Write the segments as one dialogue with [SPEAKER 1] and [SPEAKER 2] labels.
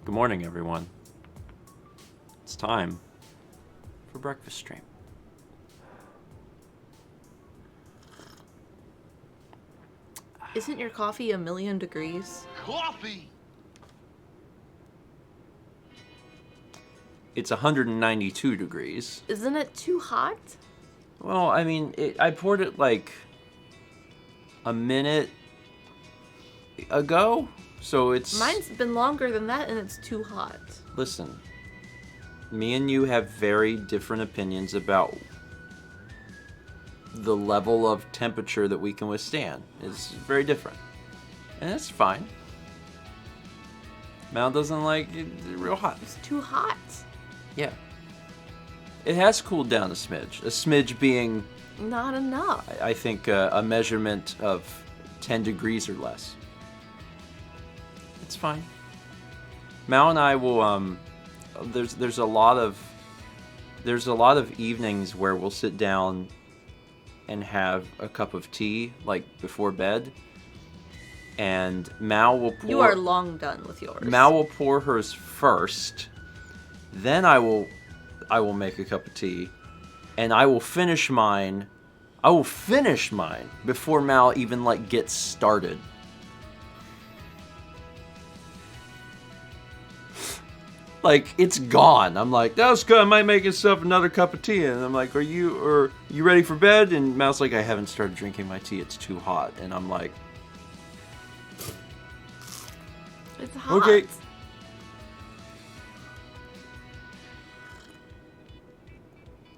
[SPEAKER 1] Good morning, everyone. It's time for breakfast stream.
[SPEAKER 2] Isn't your coffee 1,000,000 degrees?
[SPEAKER 3] Coffee!
[SPEAKER 1] It's 192 degrees.
[SPEAKER 2] Isn't it too hot?
[SPEAKER 1] Well, I mean, I poured it like a minute ago, so it's...
[SPEAKER 2] Mine's been longer than that and it's too hot.
[SPEAKER 1] Listen, me and you have very different opinions about the level of temperature that we can withstand. It's very different. And that's fine. Mal doesn't like it real hot.
[SPEAKER 2] It's too hot.
[SPEAKER 1] Yeah. It has cooled down a smidge. A smidge being...
[SPEAKER 2] Not enough.
[SPEAKER 1] I think a measurement of 10 degrees or less. It's fine. Mal and I will, there's a lot of evenings where we'll sit down and have a cup of tea, like, before bed. And Mal will pour...
[SPEAKER 2] You are long done with yours.
[SPEAKER 1] Mal will pour hers first. Then I will make a cup of tea. And I will finish mine. I will finish mine before Mal even, like, gets started. Like, it's gone. I'm like, that was good. I might make myself another cup of tea. And I'm like, are you ready for bed? And Mal's like, I haven't started drinking my tea. It's too hot. And I'm like,
[SPEAKER 2] It's hot.
[SPEAKER 1] okay.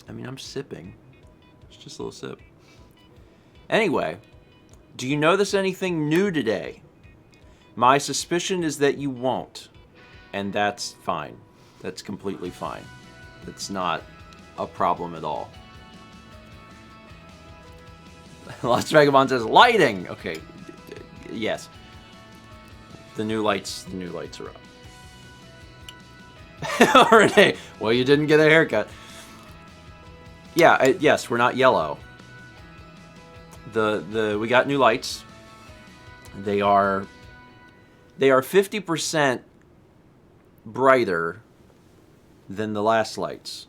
[SPEAKER 1] I mean, I'm sipping. It's just a little sip. Anyway, do you notice anything new today? My suspicion is that you won't. And that's fine. That's completely fine. It's not a problem at all. Lost Vagabond says, lighting! Okay, yes. The new lights are up. Renee, well, you didn't get a haircut. Yeah, yes, we're not yellow. We got new lights. They are 50% brighter than the last lights.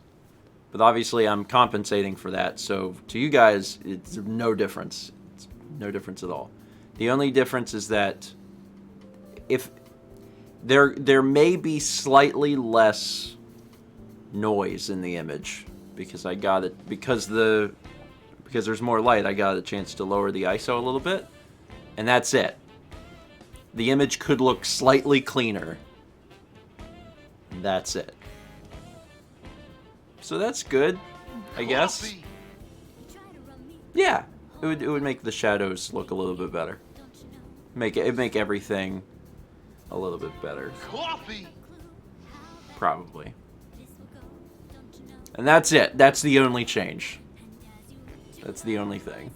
[SPEAKER 1] But obviously I'm compensating for that, so to you guys, it's no difference. It's no difference at all. The only difference is that if there may be slightly less noise in the image because I got it because there's more light, I got a chance to lower the ISO a little bit, and that's it. The image could look slightly cleaner. That's it. So that's good, I guess. Yeah, it would make the shadows look a little bit better. Make everything a little bit better.
[SPEAKER 3] Coffee!
[SPEAKER 1] Probably. And that's it. That's the only change. That's the only thing.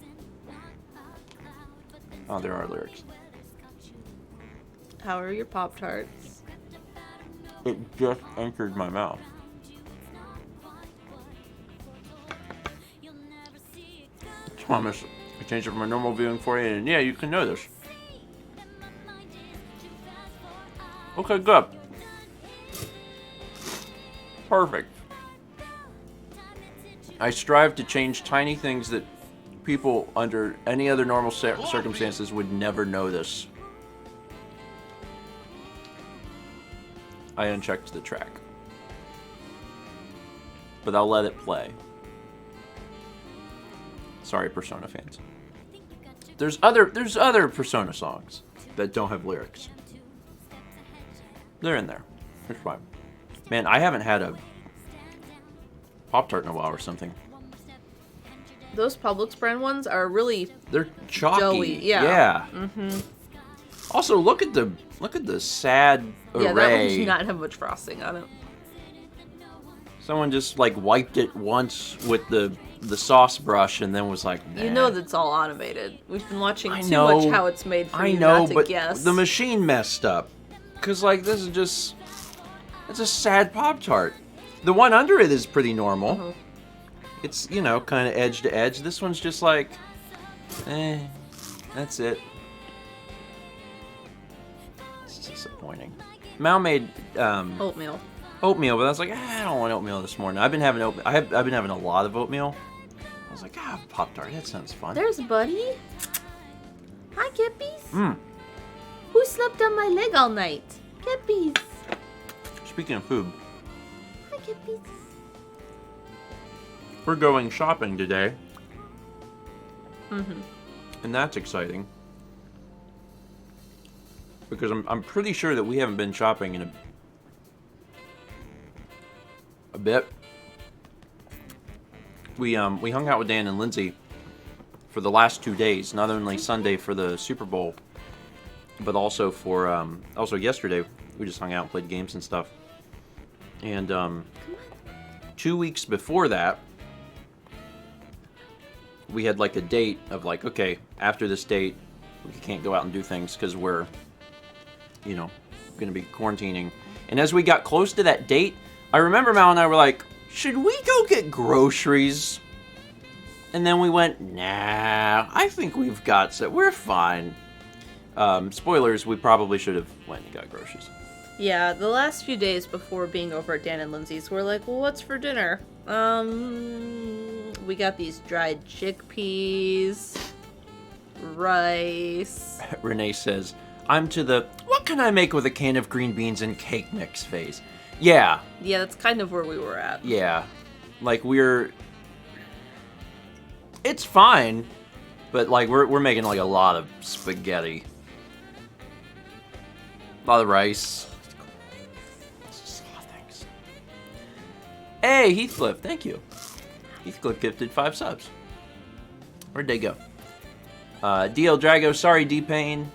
[SPEAKER 1] Oh, there are lyrics.
[SPEAKER 2] How are your Pop-Tarts?
[SPEAKER 1] It just entered my mouth. Thomas, I changed it from a normal viewing for you, and yeah, you can know this. Okay, good. Perfect. I strive to change tiny things that people under any other normal circumstances would never notice. I unchecked the track. But I'll let it play. Sorry, Persona fans. There's other Persona songs that don't have lyrics. They're in there. It's fine. Man, I haven't had a Pop-Tart in a while or something.
[SPEAKER 2] Those Publix brand ones are really...
[SPEAKER 1] They're chalky.
[SPEAKER 2] Doughy, yeah.
[SPEAKER 1] Yeah.
[SPEAKER 2] Mm-hmm.
[SPEAKER 1] Also, look at the sad array.
[SPEAKER 2] Yeah, that one does not have much frosting on it.
[SPEAKER 1] Someone just like wiped it once with the sauce brush and then was like, nah.
[SPEAKER 2] You know that's all automated. We've been watching too
[SPEAKER 1] know,
[SPEAKER 2] much How It's Made for
[SPEAKER 1] I
[SPEAKER 2] you
[SPEAKER 1] know,
[SPEAKER 2] not to
[SPEAKER 1] but
[SPEAKER 2] guess.
[SPEAKER 1] the machine messed up. Cause like this is just, it's a sad Pop-Tart. The one under it is pretty normal.
[SPEAKER 2] Mm-hmm.
[SPEAKER 1] It's, you know, kind of edge to edge. This one's just like, that's it. It's disappointing. Mal made
[SPEAKER 2] Oatmeal.
[SPEAKER 1] oatmeal, but I was like, I don't want oatmeal this morning. I've been having I've been having a lot of oatmeal. I was like, Pop-Tart, that sounds fun.
[SPEAKER 2] There's Buddy. Hi, Kippies.
[SPEAKER 1] Mm.
[SPEAKER 2] Who slept on my leg all night? Kippies.
[SPEAKER 1] Speaking of food,
[SPEAKER 2] Hi, Kippies.
[SPEAKER 1] we're going shopping today.
[SPEAKER 2] Mm-hmm.
[SPEAKER 1] And that's exciting. Because I'm pretty sure that we haven't been shopping in a bit. We hung out with Dan and Lindsay for the last 2 days, not only Sunday for the Super Bowl, but also for also yesterday we just hung out and played games and stuff. And 2 weeks before that, we had like a date of like, okay, after this date we can't go out and do things because we're, you know, going to be quarantining. And as we got close to that date, I remember Mal and I were like, should we go get groceries? And then we went, nah, I think we've got so we're fine. Spoilers, we probably should have went and got groceries.
[SPEAKER 2] Yeah, the last few days before being over at Dan and Lindsay's, we're like, well, what's for dinner? We got these dried chickpeas, rice.
[SPEAKER 1] Renee says, I'm to the, what can I make with a can of green beans and cake mix phase? Yeah.
[SPEAKER 2] Yeah, that's kind of where we were at.
[SPEAKER 1] Yeah. Like it's fine, but like we're making like a lot of spaghetti. A lot of rice. It's just a lot of things. Hey, Heathcliff, thank you. Heathcliff gifted 5 subs. Where'd they go? DL Drago, sorry D-Pain.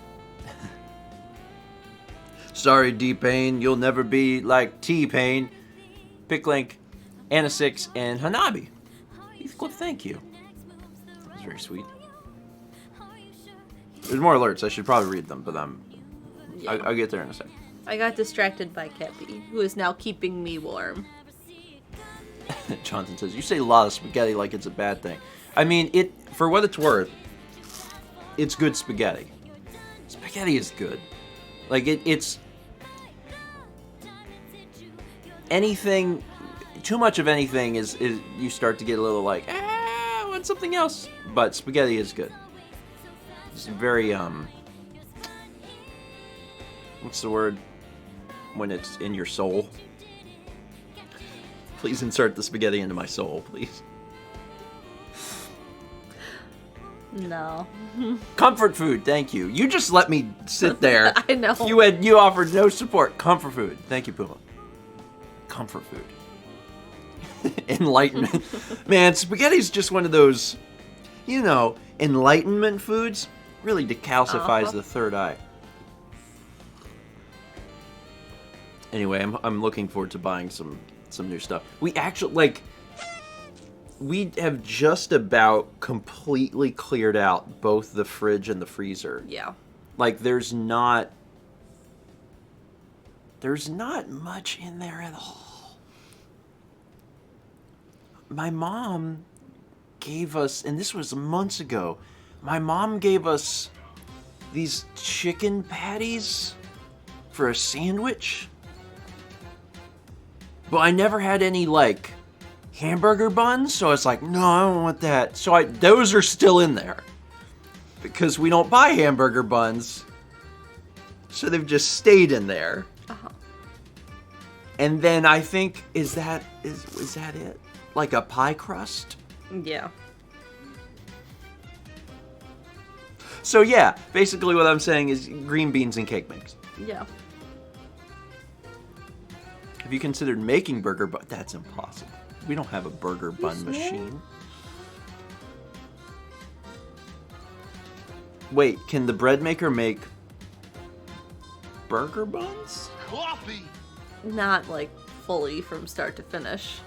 [SPEAKER 1] Sorry D-Pain, you'll never be like T-Pain. Picklink, Anna6, and Hanabi. Heathcliff, thank you. That's very sweet. There's more alerts. I should probably read them, but I'll get there in a second.
[SPEAKER 2] I got distracted by Kepi, who is now keeping me warm.
[SPEAKER 1] Jonathan says, you say a lot of spaghetti like it's a bad thing. I mean, for what it's worth, it's good spaghetti. Spaghetti is good. Like, it's... anything... Too much of anything is you start to get a little like, I want something else. But spaghetti is good. It's very, what's the word? When it's in your soul. Please insert the spaghetti into my soul, please.
[SPEAKER 2] No.
[SPEAKER 1] Comfort food, thank you. You just let me sit there.
[SPEAKER 2] I know.
[SPEAKER 1] You offered no support. Comfort food. Thank you, Puma. Comfort food. Enlightenment. Man, spaghetti's just one of those, you know, enlightenment foods. Really decalcifies the third eye. Anyway, I'm looking forward to buying some new stuff. We actually, like, we have just about completely cleared out both the fridge and the freezer.
[SPEAKER 2] Yeah.
[SPEAKER 1] Like, there's not much in there at all. My mom gave us, and this was months ago, my mom gave us these chicken patties for a sandwich. But I never had any, like, hamburger buns, so I was like, no, I don't want that. So those are still in there. Because we don't buy hamburger buns. So they've just stayed in there.
[SPEAKER 2] Uh-huh.
[SPEAKER 1] And then I think, is that it? Like a pie crust?
[SPEAKER 2] Yeah.
[SPEAKER 1] So yeah, basically what I'm saying is green beans and cake mix.
[SPEAKER 2] Yeah.
[SPEAKER 1] Have you considered making burger bun? That's impossible. We don't have a burger bun machine. Wait, can the bread maker make burger buns?
[SPEAKER 3] Coffee!
[SPEAKER 2] Not, like, fully from start to finish.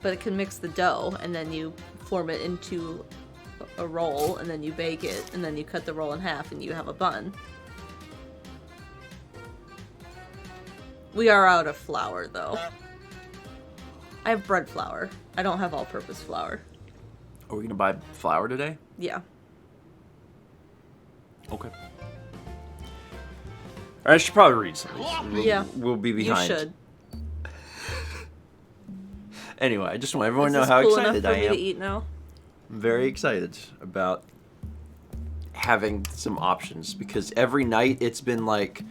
[SPEAKER 2] But it can mix the dough, and then you form it into a roll, and then you bake it, and then you cut the roll in half, and you have a bun. We are out of flour, though. I have bread flour. I don't have all-purpose flour.
[SPEAKER 1] Are we gonna buy flour today?
[SPEAKER 2] Yeah.
[SPEAKER 1] Okay. I should probably read some of these.
[SPEAKER 2] Yeah.
[SPEAKER 1] We'll be behind.
[SPEAKER 2] You should.
[SPEAKER 1] Anyway, I just want everyone to know
[SPEAKER 2] Is
[SPEAKER 1] how
[SPEAKER 2] this cool
[SPEAKER 1] excited
[SPEAKER 2] enough
[SPEAKER 1] I
[SPEAKER 2] for me
[SPEAKER 1] am.
[SPEAKER 2] to eat now?
[SPEAKER 1] I'm very excited about having some options because every night it's been like,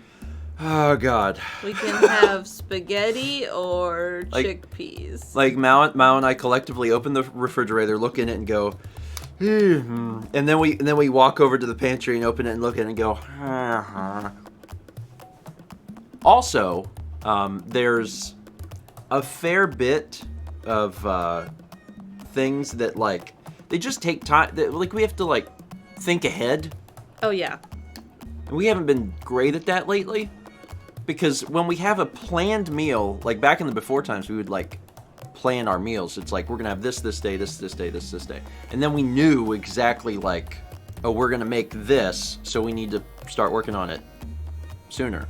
[SPEAKER 1] oh god.
[SPEAKER 2] We can have spaghetti or chickpeas.
[SPEAKER 1] Like Mao and I collectively open the refrigerator, look in it, and go, and then we walk over to the pantry and open it and look at it and go. Also, there's a fair bit of things that like they just take time. Like we have to like think ahead.
[SPEAKER 2] Oh yeah.
[SPEAKER 1] And we haven't been great at that lately. Because when we have a planned meal, like back in the before times, we would like plan our meals. It's like we're gonna have this day, this day, this day, and then we knew exactly like, oh, we're gonna make this, so we need to start working on it sooner.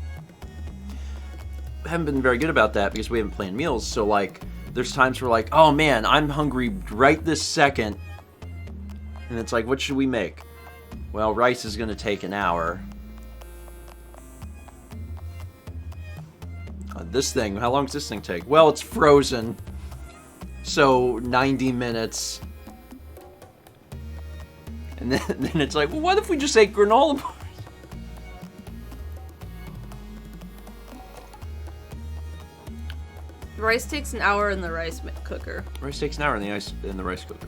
[SPEAKER 1] We haven't been very good about that because we haven't planned meals. So like, there's times we're like, oh man, I'm hungry right this second, and it's like, what should we make? Well, rice is gonna take an hour. This thing, how long does this thing take? Well, it's frozen, so 90 minutes. And then it's like, well, what if we just ate granola bars?
[SPEAKER 2] Rice takes an hour in the rice cooker.
[SPEAKER 1] Rice takes an hour in the rice cooker.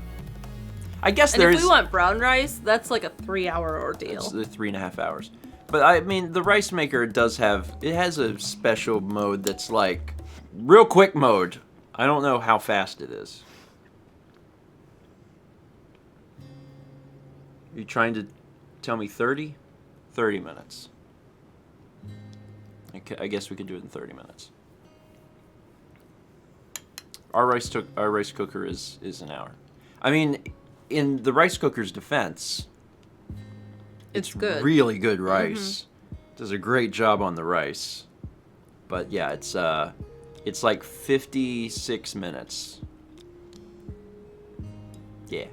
[SPEAKER 1] I guess
[SPEAKER 2] And
[SPEAKER 1] there
[SPEAKER 2] if
[SPEAKER 1] is.
[SPEAKER 2] we want brown rice, that's like a 3-hour ordeal.
[SPEAKER 1] It's the 3.5 hours. But I mean, the rice maker has a special mode that's like real quick mode. I don't know how fast it is. Are you trying to tell me 30? 30 minutes. Okay, I guess we could do it in 30 minutes. Our rice cooker is an hour. I mean, in the rice cooker's defense,
[SPEAKER 2] It's good.
[SPEAKER 1] Really good rice. Does a great job on the rice. But yeah, it's like 56 minutes. Yeah.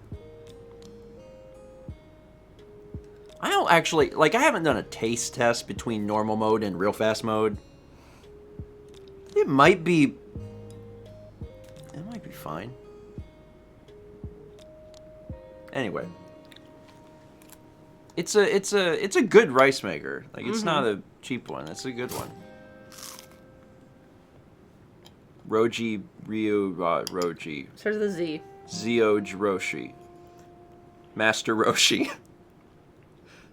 [SPEAKER 1] I don't actually, like, I haven't done a taste test between normal mode and real fast mode. It might be fine. Anyway. It's a good rice maker. Like, it's not a cheap one. It's a good one. Roji Roji.
[SPEAKER 2] Starts with a Z.
[SPEAKER 1] Zioj Roshi. Master Roshi.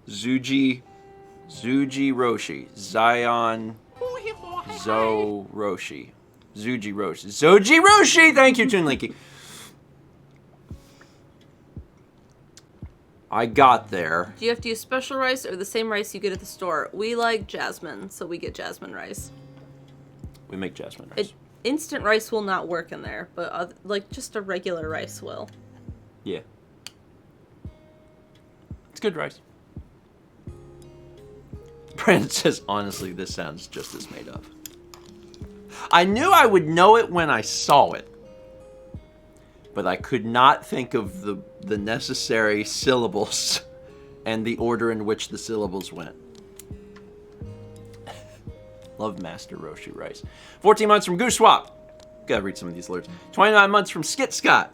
[SPEAKER 1] Zuji Roshi. Zion Zo Roshi. Zuji Roshi. Zoji Roshi! Thank you, Toon Linky. I got there.
[SPEAKER 2] Do you have to use special rice or the same rice you get at the store? We like jasmine, so we get jasmine rice.
[SPEAKER 1] We make jasmine rice.
[SPEAKER 2] Instant rice will not work in there, but like just a regular rice will.
[SPEAKER 1] Yeah. It's good rice. Brandon says, honestly, this sounds just as made up. I knew I would know it when I saw it. But I could not think of the necessary syllables and the order in which the syllables went. Love Master Roshi Rice. 14 months from Goose Swap. Gotta read some of these alerts. 29 months from Skit Scott.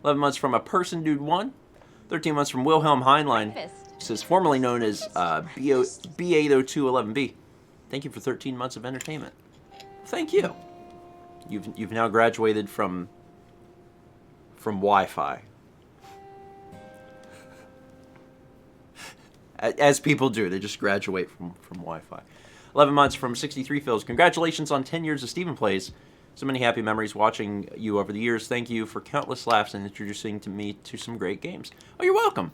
[SPEAKER 1] 11 months from A Person Dude 1. 13 months from Wilhelm Heinlein. Says formerly known as B80211B. Thank you for 13 months of entertainment. Thank you. You've now graduated from Wi-Fi. As people do, they just graduate from Wi-Fi. 11 months from 63 Phils. Congratulations on 10 years of Stephen Plays. So many happy memories watching you over the years. Thank you for countless laughs and introducing me to some great games. Oh, you're welcome.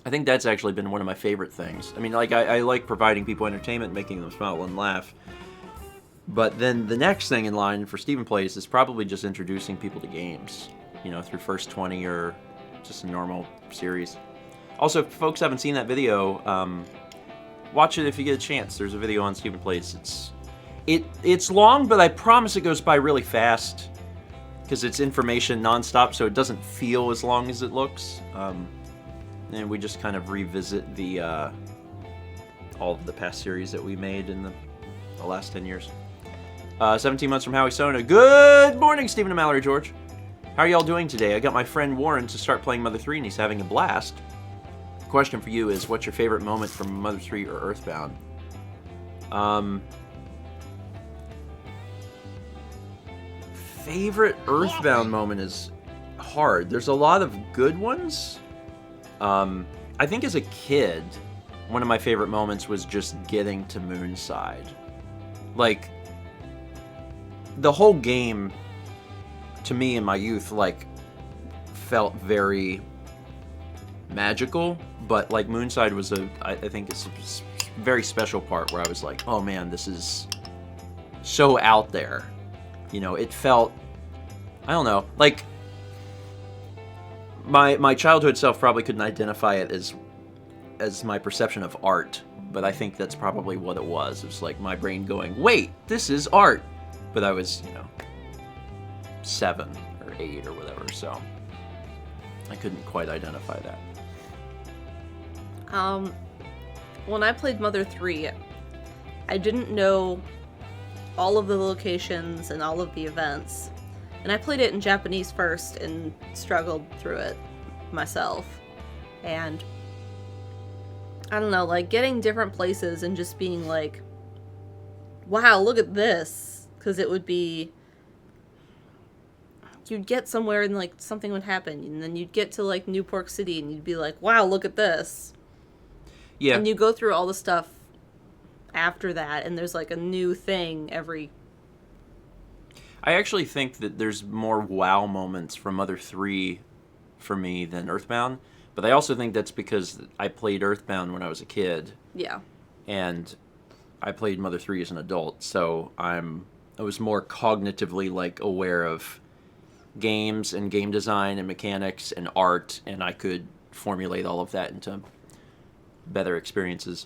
[SPEAKER 1] I think that's actually been one of my favorite things. I mean, like, I like providing people entertainment, making them smile and laugh. But then the next thing in line for Stephen Plays is probably just introducing people to games. You know, through First 20 or just a normal series. Also, if folks haven't seen that video, watch it if you get a chance. There's a video on Stephen Plays. It's long, but I promise it goes by really fast. Because it's information nonstop, so it doesn't feel as long as it looks. And we just kind of revisit the all of the past series that we made in the last 10 years. 17 months from Howie Sona. Good morning, Stephen and Mallory George. How are y'all doing today? I got my friend Warren to start playing Mother 3, and he's having a blast. Question for you is, what's your favorite moment from Mother 3 or Earthbound? Favorite Earthbound moment is hard. There's a lot of good ones. I think as a kid, one of my favorite moments was just getting to Moonside. Like, the whole game, to me in my youth, like, felt very magical, but like Moonside was I think it's a very special part where I was like, oh man, this is so out there. You know, it felt, I don't know, like my childhood self probably couldn't identify it as my perception of art, but I think that's probably what it was. It was like my brain going, wait, this is art. But I was, 7 or 8 or whatever, so I couldn't quite identify that.
[SPEAKER 2] When I played Mother 3, I didn't know all of the locations and all of the events. And I played it in Japanese first and struggled through it myself. And I don't know, like getting different places and just being like, wow, look at this. Because it would be, you'd get somewhere and like something would happen. And then you'd get to like Newport City and you'd be like, wow, look at this.
[SPEAKER 1] Yeah.
[SPEAKER 2] And you go through all the stuff after that, and there's like a new thing every...
[SPEAKER 1] I actually think that there's more wow moments from Mother 3 for me than Earthbound, but I also think that's because I played Earthbound when I was a kid.
[SPEAKER 2] Yeah.
[SPEAKER 1] And I played Mother 3 as an adult, so I was more cognitively like aware of games and game design and mechanics and art, and I could formulate all of that into better experiences.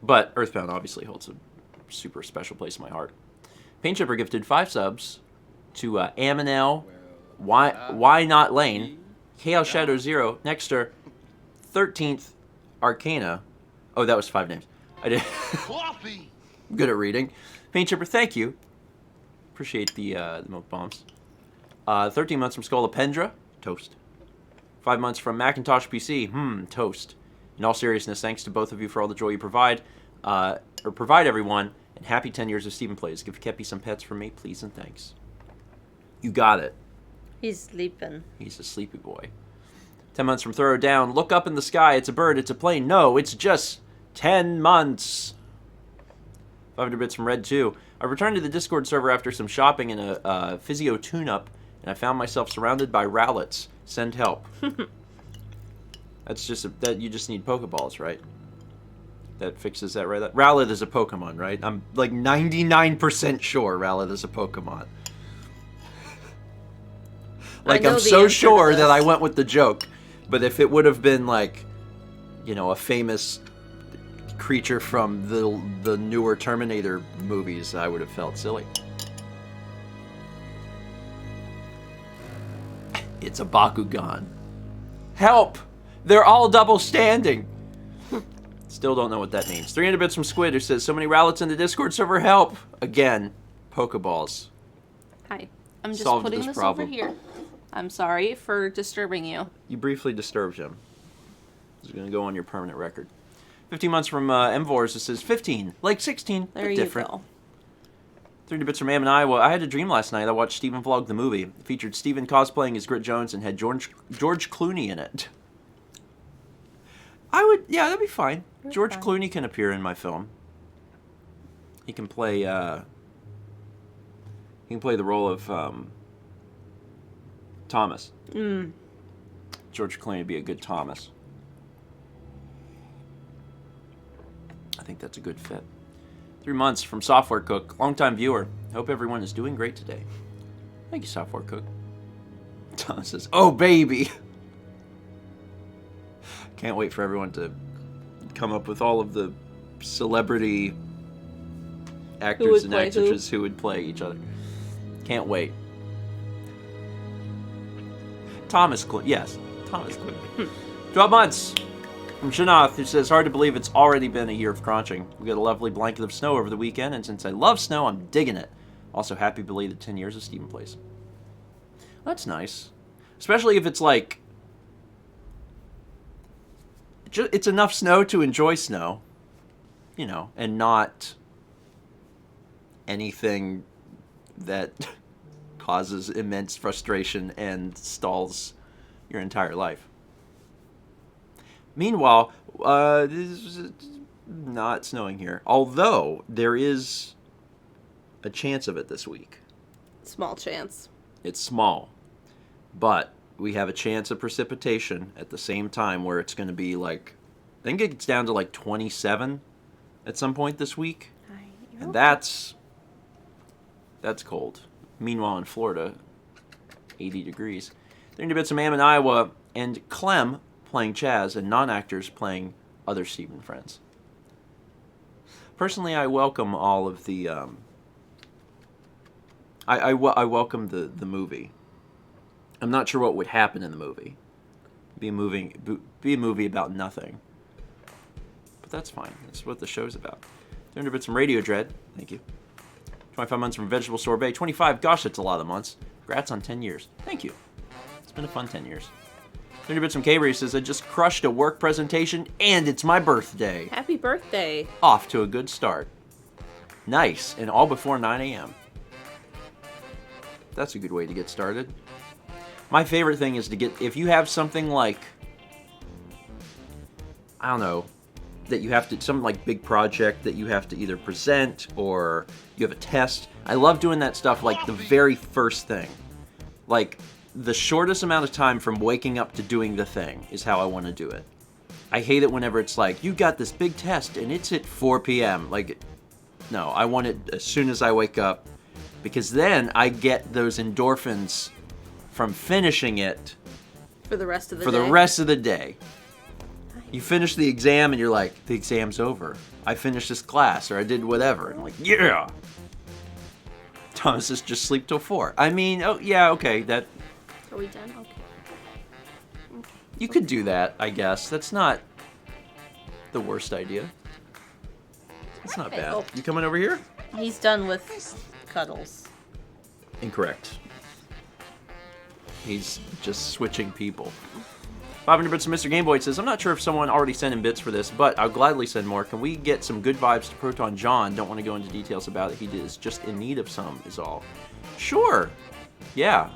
[SPEAKER 1] But Earthbound obviously holds a super special place in my heart. Paint Chipper gifted 5 subs to Aminel, Why Not Lane, Chaos Shadow Zero, Nexter, 13th Arcana. Oh, that was 5 names. I did.
[SPEAKER 3] Coffee.
[SPEAKER 1] Good at reading. Paint Chipper, thank you. Appreciate the milk bombs. 13 months from Scolopendra, toast. 5 months from Macintosh PC, toast. In all seriousness, thanks to both of you for all the joy you provide everyone, and happy 10 years of Stephen Plays. Give Kepi some pets from me, please and thanks. You got it.
[SPEAKER 2] He's sleeping.
[SPEAKER 1] He's a sleepy boy. 10 months from Throw Down. Look up in the sky. It's a bird. It's a plane. No, it's just 10 months. 500 bits from Red 2. I returned to the Discord server after some shopping and a physio tune-up, and I found myself surrounded by rowlets. Send help. That's just that you just need Pokeballs, right? That fixes that, right? Rowlet is a Pokemon, right? I'm like 99% sure Rowlet is a Pokemon. Like, I'm so sure that I went with the joke. But if it would have been like, a famous creature from the newer Terminator movies, I would have felt silly. It's a Bakugan. Help! They're all double standing. Still don't know what that means. 300 bits from Squid, who says, so many Rowlets in the Discord server, help! Again, Pokeballs.
[SPEAKER 2] Hi. I'm just
[SPEAKER 1] Solved
[SPEAKER 2] putting
[SPEAKER 1] this
[SPEAKER 2] this
[SPEAKER 1] problem.
[SPEAKER 2] over here. I'm sorry for disturbing you.
[SPEAKER 1] You briefly disturbed him. This is going to go on your permanent record. 15 months from Mvors, it says 15, like 16,
[SPEAKER 2] There
[SPEAKER 1] but
[SPEAKER 2] you
[SPEAKER 1] different.
[SPEAKER 2] go.
[SPEAKER 1] 30 bits from Am and Iowa. I had a dream last night. I watched StephenVlog the movie. It featured Stephen cosplaying as Grit Jones and had George Clooney in it. That'd be fine. George Clooney can appear in my film. He can play the role of Thomas. George Clooney would be a good Thomas. I think that's a good fit. 3 months from Software Cook, longtime viewer. Hope everyone is doing great today. Thank you, Software Cook. Thomas says, "Oh baby." Can't wait for everyone to come up with all of the celebrity actors and actresses who would play each other. Can't wait. Thomas Clooney. Yes, Thomas Clooney. 12 months From Shanath, who says, hard to believe it's already been a year of crunching. We got a lovely blanket of snow over the weekend, and since I love snow, I'm digging it. Also, happy belated 10 years of Stephen Plays. That's nice. Especially if it's like... It's enough snow to enjoy snow. You know, and not anything that causes immense frustration and stalls your entire life. Meanwhile, it's not snowing here. Although, there is a chance of it this week.
[SPEAKER 2] Small chance.
[SPEAKER 1] It's small. But we have a chance of precipitation at the same time where it's going to be like... I think it gets down to like 27 at some point this week. And that's cold. Meanwhile, in Florida, 80 degrees. 30 bits of Mam in Iowa, and Clem playing Chaz, and non-actors playing other Stephen friends. Personally, I welcome all of the... I welcome the movie. I'm not sure what would happen in the movie. Be a movie about nothing. But that's fine. That's what the show's about. 300 bits from Radio Dread. Thank you. 25 months from Vegetable Sorbet. 25. Gosh, that's a lot of months. Congrats on 10 years. Thank you. It's been a fun 10 years. 300 bits from K-Ray says, I just crushed a work presentation and it's my birthday.
[SPEAKER 2] Happy birthday.
[SPEAKER 1] Off to a good start. Nice. And all before 9 a.m. That's a good way to get started. My favorite thing is to get, if you have something like, I don't know, that you have to, some like big project that you have to either present or you have a test. I love doing that stuff like the very first thing. Like the shortest amount of time from waking up to doing the thing is how I want to do it. I hate it whenever it's like, you got this big test and it's at 4 p.m. Like, no, I want it as soon as I wake up because then I get those endorphins from finishing it
[SPEAKER 2] for the rest of the
[SPEAKER 1] day. For the rest of the day. You finish the exam and you're like, the exam's over. I finished this class or I did whatever. And I'm like, yeah. Thomas is just sleep till 4. I mean, oh yeah, okay. That.
[SPEAKER 2] Are we done? Okay.
[SPEAKER 1] You could do that, I guess. That's not the worst idea. It's not bad. Oh. You coming over here?
[SPEAKER 2] He's done with cuddles.
[SPEAKER 1] Incorrect. He's just switching people. 500 bits from Mr. Gameboy says, I'm not sure if someone already sent in bits for this, but I'll gladly send more. Can we get some good vibes to Proton John? Don't want to go into details about it. He is just in need of some, is all. Sure. Yeah.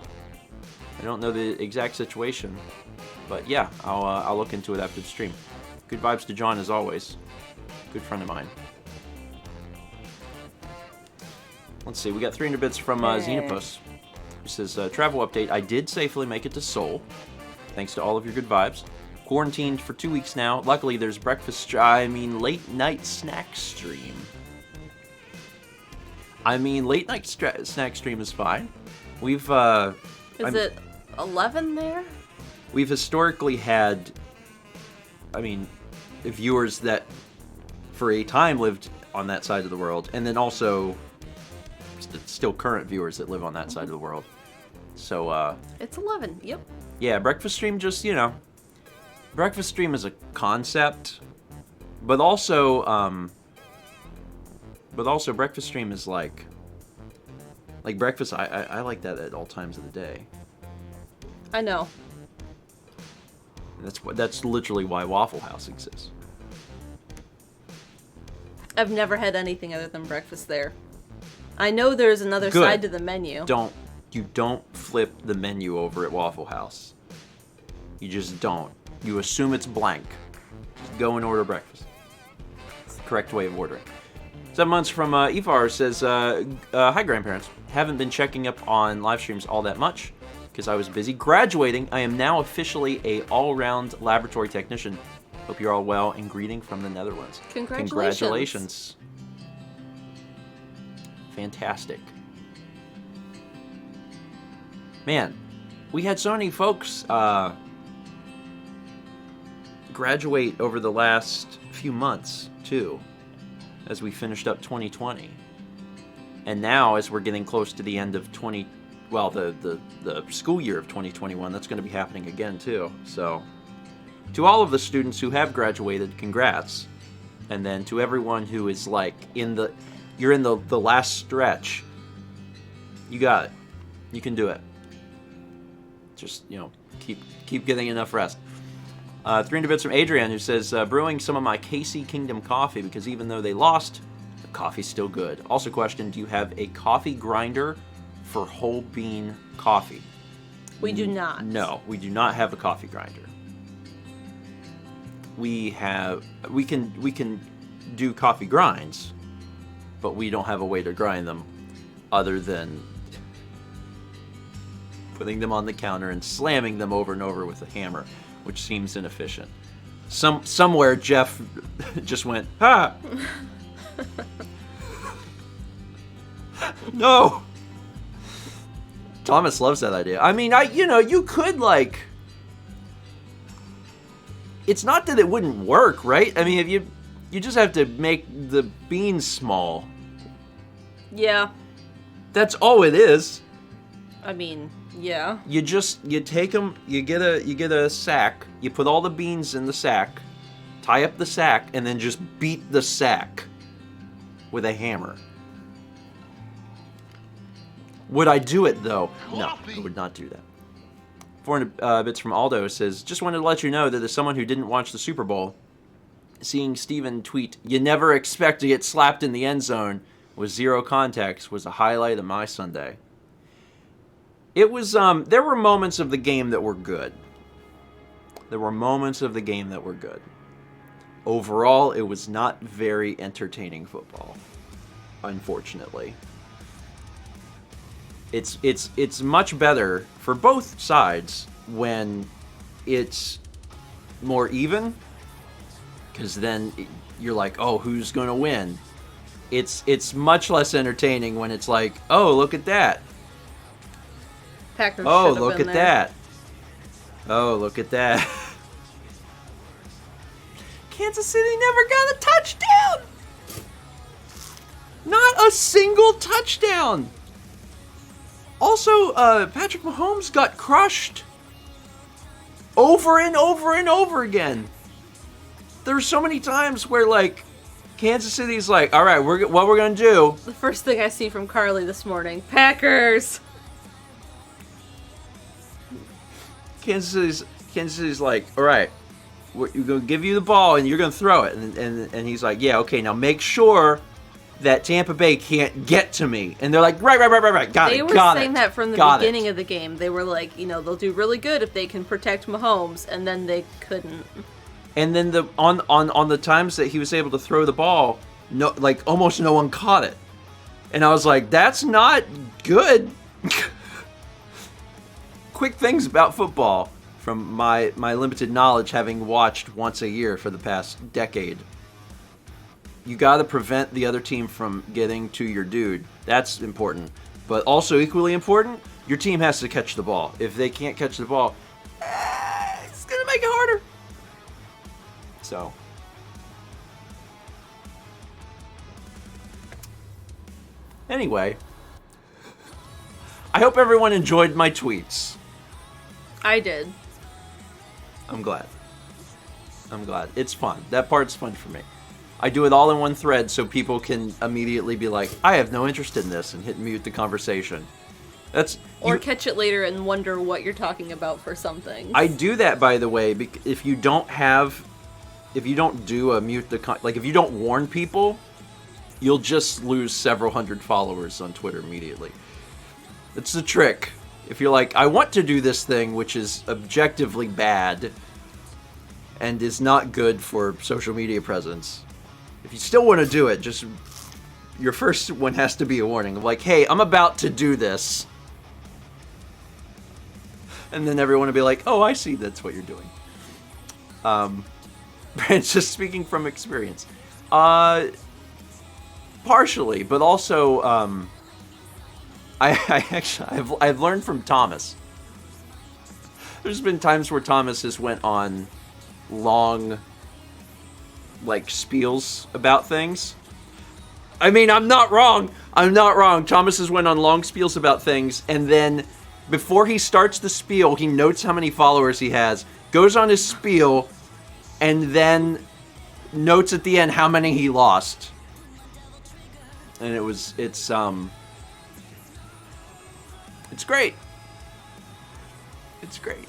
[SPEAKER 1] I don't know the exact situation, but yeah, I'll look into it after the stream. Good vibes to John as always. Good friend of mine. Let's see. We got 300 bits from Xenopus. Who says, travel update. I did safely make it to Seoul. Thanks to all of your good vibes. Quarantined for 2 weeks now. Luckily, there's late night snack stream. Late night snack stream is fine. We've,
[SPEAKER 2] Is it 11 there?
[SPEAKER 1] We've historically had, viewers that for a time lived on that side of the world, and then also still current viewers that live on that side of the world. So,
[SPEAKER 2] it's 11, yep.
[SPEAKER 1] Yeah, breakfast stream just, breakfast stream is a concept, but also breakfast stream is like breakfast, I like that at all times of the day.
[SPEAKER 2] I know.
[SPEAKER 1] That's literally why Waffle House exists.
[SPEAKER 2] I've never had anything other than breakfast there. I know there's another side to the menu.
[SPEAKER 1] You don't flip the menu over at Waffle House. You just don't. You assume it's blank. Just go and order breakfast. It's the correct way of ordering. 7 months from Ifar says, hi grandparents. Haven't been checking up on live streams all that much because I was busy graduating. I am now officially a all-round laboratory technician. Hope you're all well and greeting from the Netherlands. Congratulations. Fantastic. Man, we had so many folks graduate over the last few months, too, as we finished up 2020. And now, as we're getting close to the end of the school year of 2021, that's going to be happening again, too. So, To all of the students who have graduated, congrats. And then to everyone who is like you're in the last stretch, you got it. You can do it. Just, keep getting enough rest. 300 bits from Adrian, who says, brewing some of my KC Kingdom coffee because even though they lost, the coffee's still good. Also question, do you have a coffee grinder for whole bean coffee?
[SPEAKER 2] We do not.
[SPEAKER 1] No, we do not have a coffee grinder. We can do coffee grinds, but we don't have a way to grind them other than putting them on the counter and slamming them over and over with a hammer, which seems inefficient. Somewhere Jeff just went, "Ha!" No. Thomas loves that idea. I mean, you could it's not that it wouldn't work, right? I mean, if you just have to make the beans small.
[SPEAKER 2] Yeah.
[SPEAKER 1] That's all it is.
[SPEAKER 2] I mean, yeah.
[SPEAKER 1] You take them, you get a sack, you put all the beans in the sack, tie up the sack, and then just beat the sack with a hammer. Would I do it, though? No, I would not do that. 400 bits from Aldo says, just wanted to let you know that as someone who didn't watch the Super Bowl, seeing Steven tweet, "You never expect to get slapped in the end zone with zero context" was a highlight of my Sunday. It was, there were moments of the game that were good. Overall, it was not very entertaining football, unfortunately. It's much better for both sides when it's more even, because then you're like, oh, who's going to win? It's much less entertaining when it's like, oh, look at that.
[SPEAKER 2] Packers
[SPEAKER 1] Oh,
[SPEAKER 2] should have
[SPEAKER 1] look
[SPEAKER 2] been
[SPEAKER 1] at
[SPEAKER 2] there.
[SPEAKER 1] that. Oh, look at that. Kansas City never got a touchdown. Not a single touchdown. Also, Patrick Mahomes got crushed over and over and over again. There's so many times where, Kansas City's like, all right, what we're going to do.
[SPEAKER 2] The first thing I see from Carly this morning, Packers.
[SPEAKER 1] Kansas City's like, all right, we're going to give you the ball and you're going to throw it. And he's like, yeah, okay, now make sure that Tampa Bay can't get to me. And they're like, right, got it.
[SPEAKER 2] They were saying that from the beginning of the game. They were like, they'll do really good if they can protect Mahomes, and then they couldn't.
[SPEAKER 1] And then on the times that he was able to throw the ball, almost no one caught it. And I was like, that's not good. Quick things about football from my limited knowledge, having watched once a year for the past decade. You got to prevent the other team from getting to your dude. That's important. But also equally important, your team has to catch the ball. If they can't catch the ball, it's going to make it harder. So. Anyway. I hope everyone enjoyed my tweets.
[SPEAKER 2] I did.
[SPEAKER 1] I'm glad. It's fun. That part's fun for me. I do it all in one thread so people can immediately be like, I have no interest in this, and hit mute the conversation.
[SPEAKER 2] Catch it later and wonder what you're talking about for something.
[SPEAKER 1] I do that, by the way, if you don't do a mute the if you don't warn people, you'll just lose several hundred followers on Twitter immediately. It's the trick. If you're like, I want to do this thing, which is objectively bad and is not good for social media presence, if you still want to do it, just your first one has to be a warning of like, hey, I'm about to do this. And then everyone will be like, oh, I see that's what you're doing. Just speaking from experience. Partially, but also I've learned from Thomas. There's been times where Thomas has went on long spiels about things. I mean, I'm not wrong. Thomas has went on long spiels about things, and then before he starts the spiel, he notes how many followers he has, goes on his spiel, and then notes at the end how many he lost. And it's great. It's great.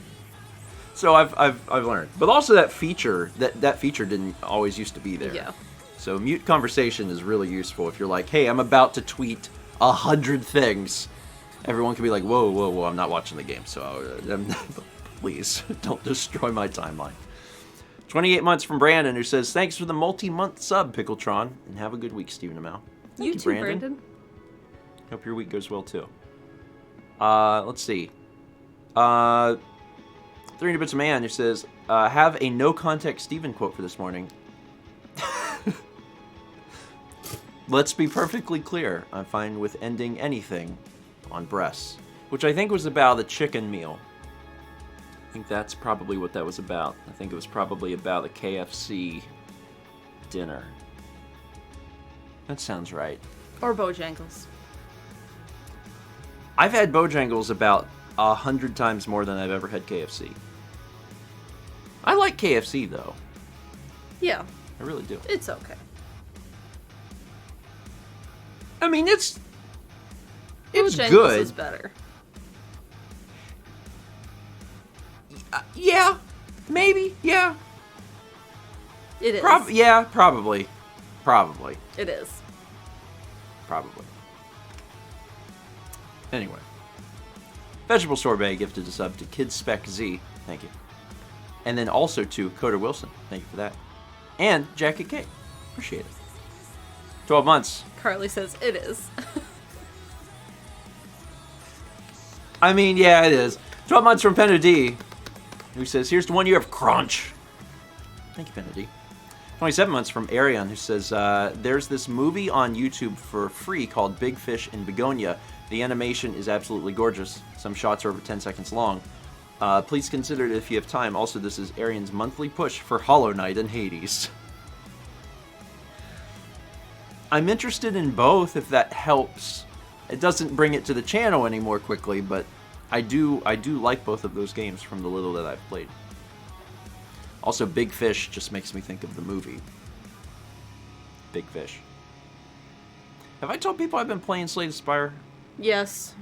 [SPEAKER 1] So I've learned. But also that feature didn't always used to be there.
[SPEAKER 2] Yeah.
[SPEAKER 1] So mute conversation is really useful if you're like, hey, I'm about to tweet 100 things. Everyone can be like, whoa, I'm not watching the game, so please don't destroy my timeline. 28 months from Brandon, who says, thanks for the multi-month sub, Pickletron, and have a good week, Stephen Amell.
[SPEAKER 2] You too, Brandon.
[SPEAKER 1] Hope your week goes well, too. Let's see. 300 Bits of Man, who says, have a no-context Stephen quote for this morning. Let's be perfectly clear. I'm fine with ending anything on breasts, which I think was about the chicken meal. I think that's probably what that was about. I think it was probably about a KFC dinner. That sounds right.
[SPEAKER 2] Or Bojangles.
[SPEAKER 1] I've had Bojangles about 100 times more than I've ever had KFC. I like KFC, though.
[SPEAKER 2] Yeah.
[SPEAKER 1] I really do.
[SPEAKER 2] It's okay.
[SPEAKER 1] I mean, it's
[SPEAKER 2] Bojangles
[SPEAKER 1] good.
[SPEAKER 2] is better.
[SPEAKER 1] Yeah. Maybe. Yeah.
[SPEAKER 2] It is.
[SPEAKER 1] Yeah, probably. Probably.
[SPEAKER 2] It is.
[SPEAKER 1] Probably. Anyway. Vegetable Sorbet gifted a sub to Kid Spec Z. Thank you. And then also to Coder Wilson. Thank you for that. And Jacket K. Appreciate it. 12 months.
[SPEAKER 2] Carly says it is.
[SPEAKER 1] I mean, yeah, it is. 12 months from Penna D, who says, here's to 1 year of crunch. Thank you, Penna D. 27 months from Arion, who says, there's this movie on YouTube for free called Big Fish in Begonia. The animation is absolutely gorgeous. Some shots are over 10 seconds long. Please consider it if you have time. Also, this is Arion's monthly push for Hollow Knight and Hades. I'm interested in both if that helps. It doesn't bring it to the channel any more quickly, but I do like both of those games from the little that I've played. Also, Big Fish just makes me think of the movie. Big Fish. Have I told people I've been playing Slay the Spire?
[SPEAKER 2] Yes.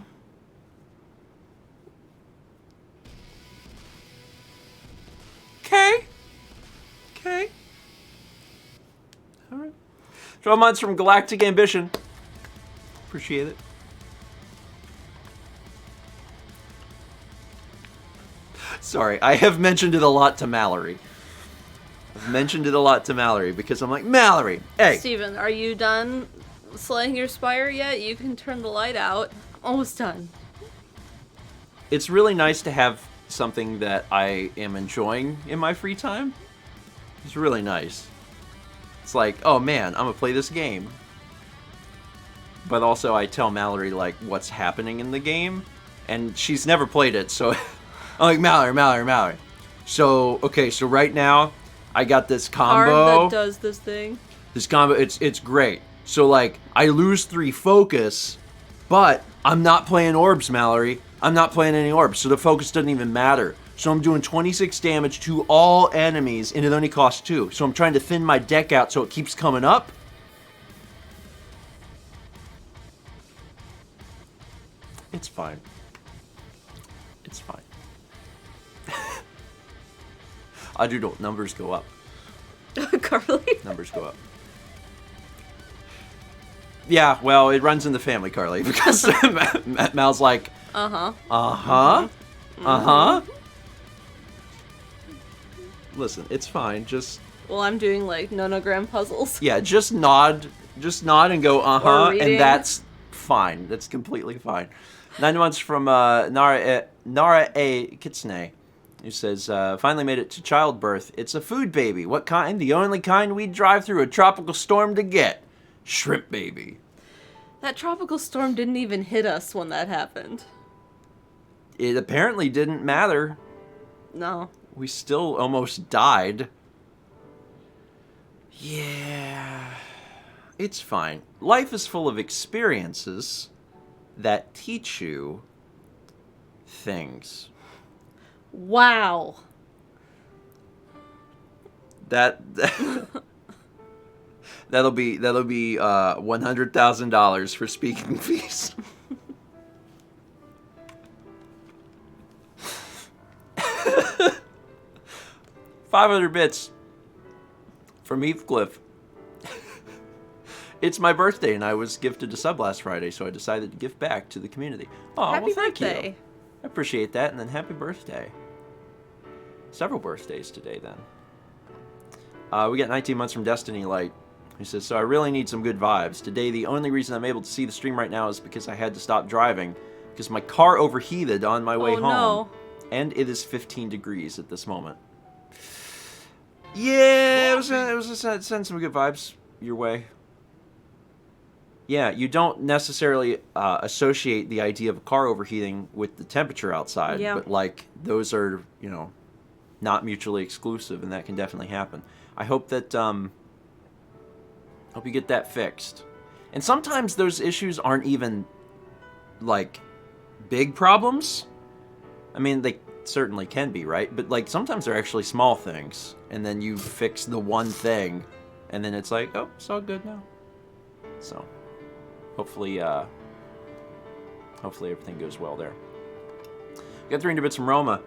[SPEAKER 1] Okay. Alright. 12 months from Galactic Ambition. Appreciate it. Sorry, I have mentioned it a lot to Mallory. Because I'm like, Mallory, hey.
[SPEAKER 2] Steven, are you done slaying your spire yet? You can turn the light out. Almost done.
[SPEAKER 1] It's really nice to have something that I am enjoying in my free time. It's really nice. It's like, oh man, I'm gonna play this game. But also I tell Mallory like what's happening in the game, and she's never played it, so I'm like, Mallory. So, okay, so right now I got this combo.
[SPEAKER 2] Arm that does this thing.
[SPEAKER 1] This combo, it's great. So like I lose 3 focus, but I'm not playing orbs, Mallory. I'm not playing any orbs, so the focus doesn't even matter. So I'm doing 26 damage to all enemies, and it only costs 2. So I'm trying to thin my deck out so it keeps coming up. It's fine. It's fine. I do know. Numbers go up.
[SPEAKER 2] Carly?
[SPEAKER 1] Numbers go up. Yeah, well, it runs in the family, Carly, because Mal's like, Listen, it's fine. Just.
[SPEAKER 2] Well, I'm doing like nonogram puzzles.
[SPEAKER 1] Yeah, just nod and go and that's fine. That's completely fine. 9 months from Nara A Kitsune, who says, finally made it to childbirth. It's a food baby. What kind? The only kind we drive through a tropical storm to get. Shrimp baby.
[SPEAKER 2] That tropical storm didn't even hit us when that happened.
[SPEAKER 1] It apparently didn't matter.
[SPEAKER 2] No.
[SPEAKER 1] We still almost died. Yeah. It's fine. Life is full of experiences that teach you things.
[SPEAKER 2] Wow.
[SPEAKER 1] that'll be $100,000 for speaking fees. 500 bits from Heathcliff. It's my birthday, and I was gifted a sub last Friday, so I decided to give back to the community. Oh,
[SPEAKER 2] Happy
[SPEAKER 1] well, thank
[SPEAKER 2] birthday.
[SPEAKER 1] you. I appreciate that, and then happy birthday. Several birthdays today, then. We got 19 months from Destiny Light. He says, so I really need some good vibes. Today, the only reason I'm able to see the stream right now is because I had to stop driving, because my car overheated on my way home.
[SPEAKER 2] No.
[SPEAKER 1] And it is 15 degrees at this moment. Yeah, it was send some good vibes your way. Yeah, you don't necessarily associate the idea of a car overheating with the temperature outside,
[SPEAKER 2] Yeah.
[SPEAKER 1] but like those are, not mutually exclusive, and that can definitely happen. I hope that hope you get that fixed. And sometimes those issues aren't even like big problems. I mean, they certainly can be, right? But like sometimes they're actually small things, and then you fix the one thing, and then it's like, oh, it's all good now. So hopefully everything goes well there. We got 300 bits from Roma,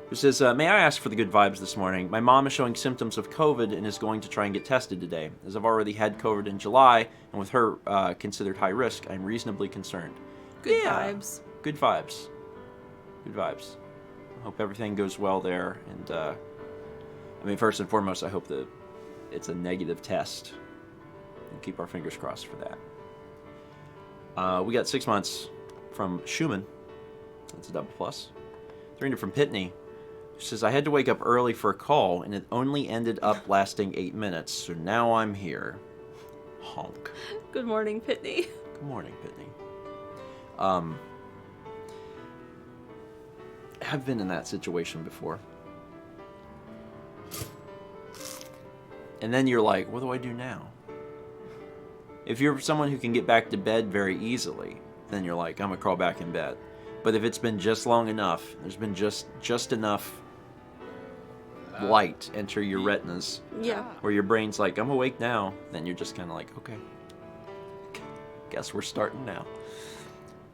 [SPEAKER 1] who says, may I ask for the good vibes this morning? My mom is showing symptoms of COVID and is going to try and get tested today. As I've already had COVID in July, and with her considered high risk, I'm reasonably concerned.
[SPEAKER 2] Good vibes.
[SPEAKER 1] Good vibes. Good vibes. Hope everything goes well there. And, first and foremost, I hope that it's a negative test. We'll keep our fingers crossed for that. We got 6 months from Schumann. That's a double plus. 300 from Pitney. Who says, I had to wake up early for a call, and it only ended up lasting 8 minutes. So now I'm here. Honk.
[SPEAKER 2] Good morning, Pitney.
[SPEAKER 1] Good morning, Pitney. I've been in that situation before. And then you're like, what do I do now? If you're someone who can get back to bed very easily, then you're like, I'm going to crawl back in bed. But if it's been just long enough, there's been just enough light enter your retinas,
[SPEAKER 2] Yeah.
[SPEAKER 1] where your brain's like, I'm awake now, then you're just kind of like, okay, guess we're starting now.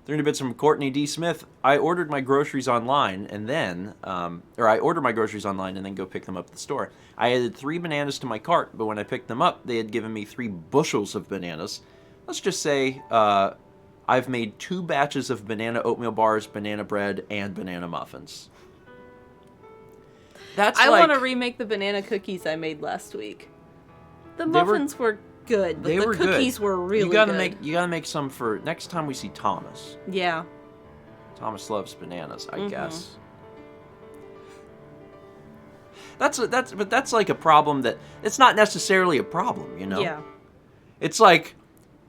[SPEAKER 1] 300 bits from Courtney D. Smith. I ordered my groceries online and then, I ordered my groceries online and then go pick them up at the store. I added 3 bananas to my cart, but when I picked them up, they had given me 3 bushels of bananas. Let's just say I've made 2 batches of banana oatmeal bars, banana bread, and banana muffins.
[SPEAKER 2] I want to remake the banana cookies I made last week. The muffins were good, but the cookies were really good.
[SPEAKER 1] You gotta make some for next time we see Thomas.
[SPEAKER 2] Yeah.
[SPEAKER 1] Thomas loves bananas, I guess. That's like a problem that it's not necessarily a problem,
[SPEAKER 2] Yeah.
[SPEAKER 1] It's like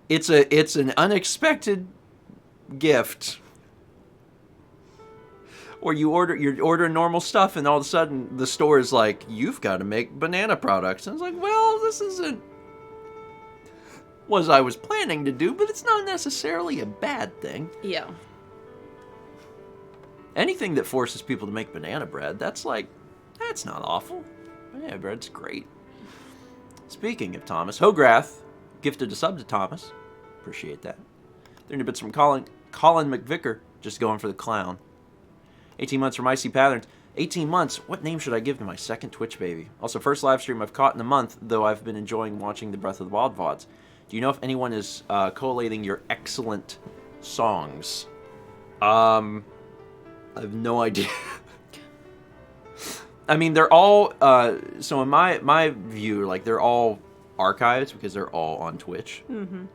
[SPEAKER 1] it's an unexpected gift. Or you're ordering normal stuff, and all of a sudden the store is like, you've got to make banana products. And it's like, well, this isn't what I was planning to do, but it's not necessarily a bad thing.
[SPEAKER 2] Yeah.
[SPEAKER 1] Anything that forces people to make banana bread, that's not awful. Banana bread's great. Speaking of Thomas, Hograth gifted a sub to Thomas. Appreciate that. 300 bits from Colin McVicker, just going for the clown. 18 months from Icy Patterns. 18 months, what name should I give to my second Twitch baby? Also, first live stream I've caught in a month, though I've been enjoying watching the Breath of the Wild VODs. Do you know if anyone is collating your excellent songs? I have no idea. I mean, they're all, so in my view, like, they're all archives because they're all on Twitch. Mm-hmm.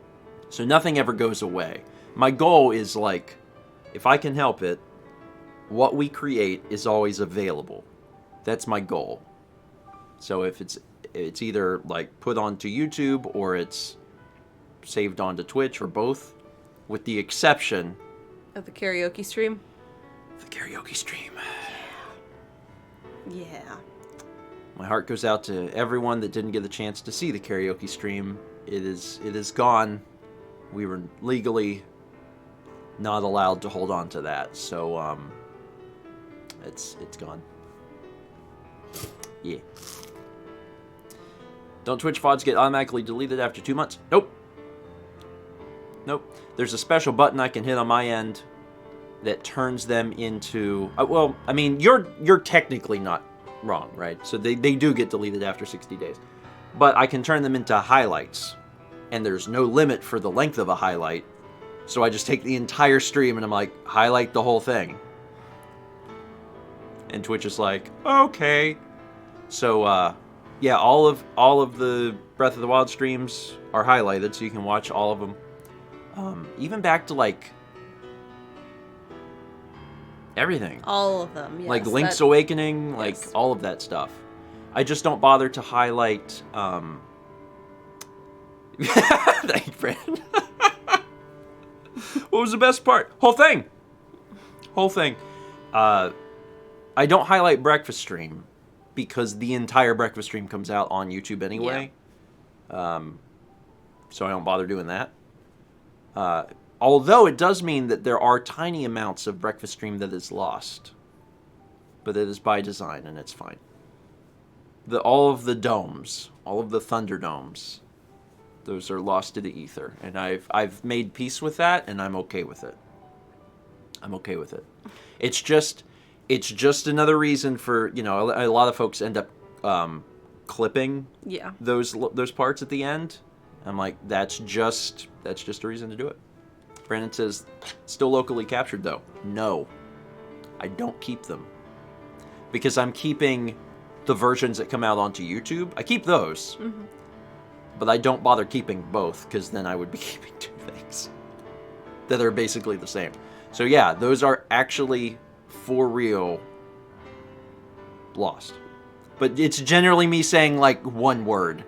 [SPEAKER 1] So nothing ever goes away. My goal is, like, if I can help it, what we create is always available. That's my goal. So if it's either, like, put onto YouTube or it's saved onto Twitch or both, with the exception
[SPEAKER 2] Of the karaoke stream?
[SPEAKER 1] The karaoke stream.
[SPEAKER 2] Yeah.
[SPEAKER 1] My heart goes out to everyone that didn't get the chance to see the karaoke stream. It is gone. We were legally not allowed to hold on to that, so it's gone. Yeah. Don't Twitch VODs get automatically deleted after 2 months? Nope. Nope. There's a special button I can hit on my end that turns them into... well, I mean, you're technically not wrong, right? So they do get deleted after 60 days. But I can turn them into highlights. And there's no limit for the length of a highlight. So I just take the entire stream and I'm like, highlight the whole thing. And Twitch is like, okay. So, yeah, all of the Breath of the Wild streams are highlighted, so you can watch all of them. Even back to, like, everything.
[SPEAKER 2] All of them, yes.
[SPEAKER 1] Like Link's Awakening, like,
[SPEAKER 2] yes.
[SPEAKER 1] all of that stuff. I just don't bother to highlight, Thank you, Brandon. What was the best part? Whole thing. Whole thing. I don't highlight breakfast stream because the entire breakfast stream comes out on YouTube anyway. Yeah. So I don't bother doing that. Although it does mean that there are tiny amounts of breakfast stream that is lost. But it is by design and it's fine. All of the domes, all of the Thunder Domes, those are lost to the ether. And I've made peace with that and I'm okay with it. I'm okay with it. It's just another reason for, you know, a lot of folks end up clipping those parts at the end. I'm like, that's just a reason to do it. Brandon says, still locally captured though. No, I don't keep them because I'm keeping the versions that come out onto YouTube. I keep those, but I don't bother keeping both because then I would be keeping two things that are basically the same. So yeah, those are actually for real lost. But it's generally me saying like one word.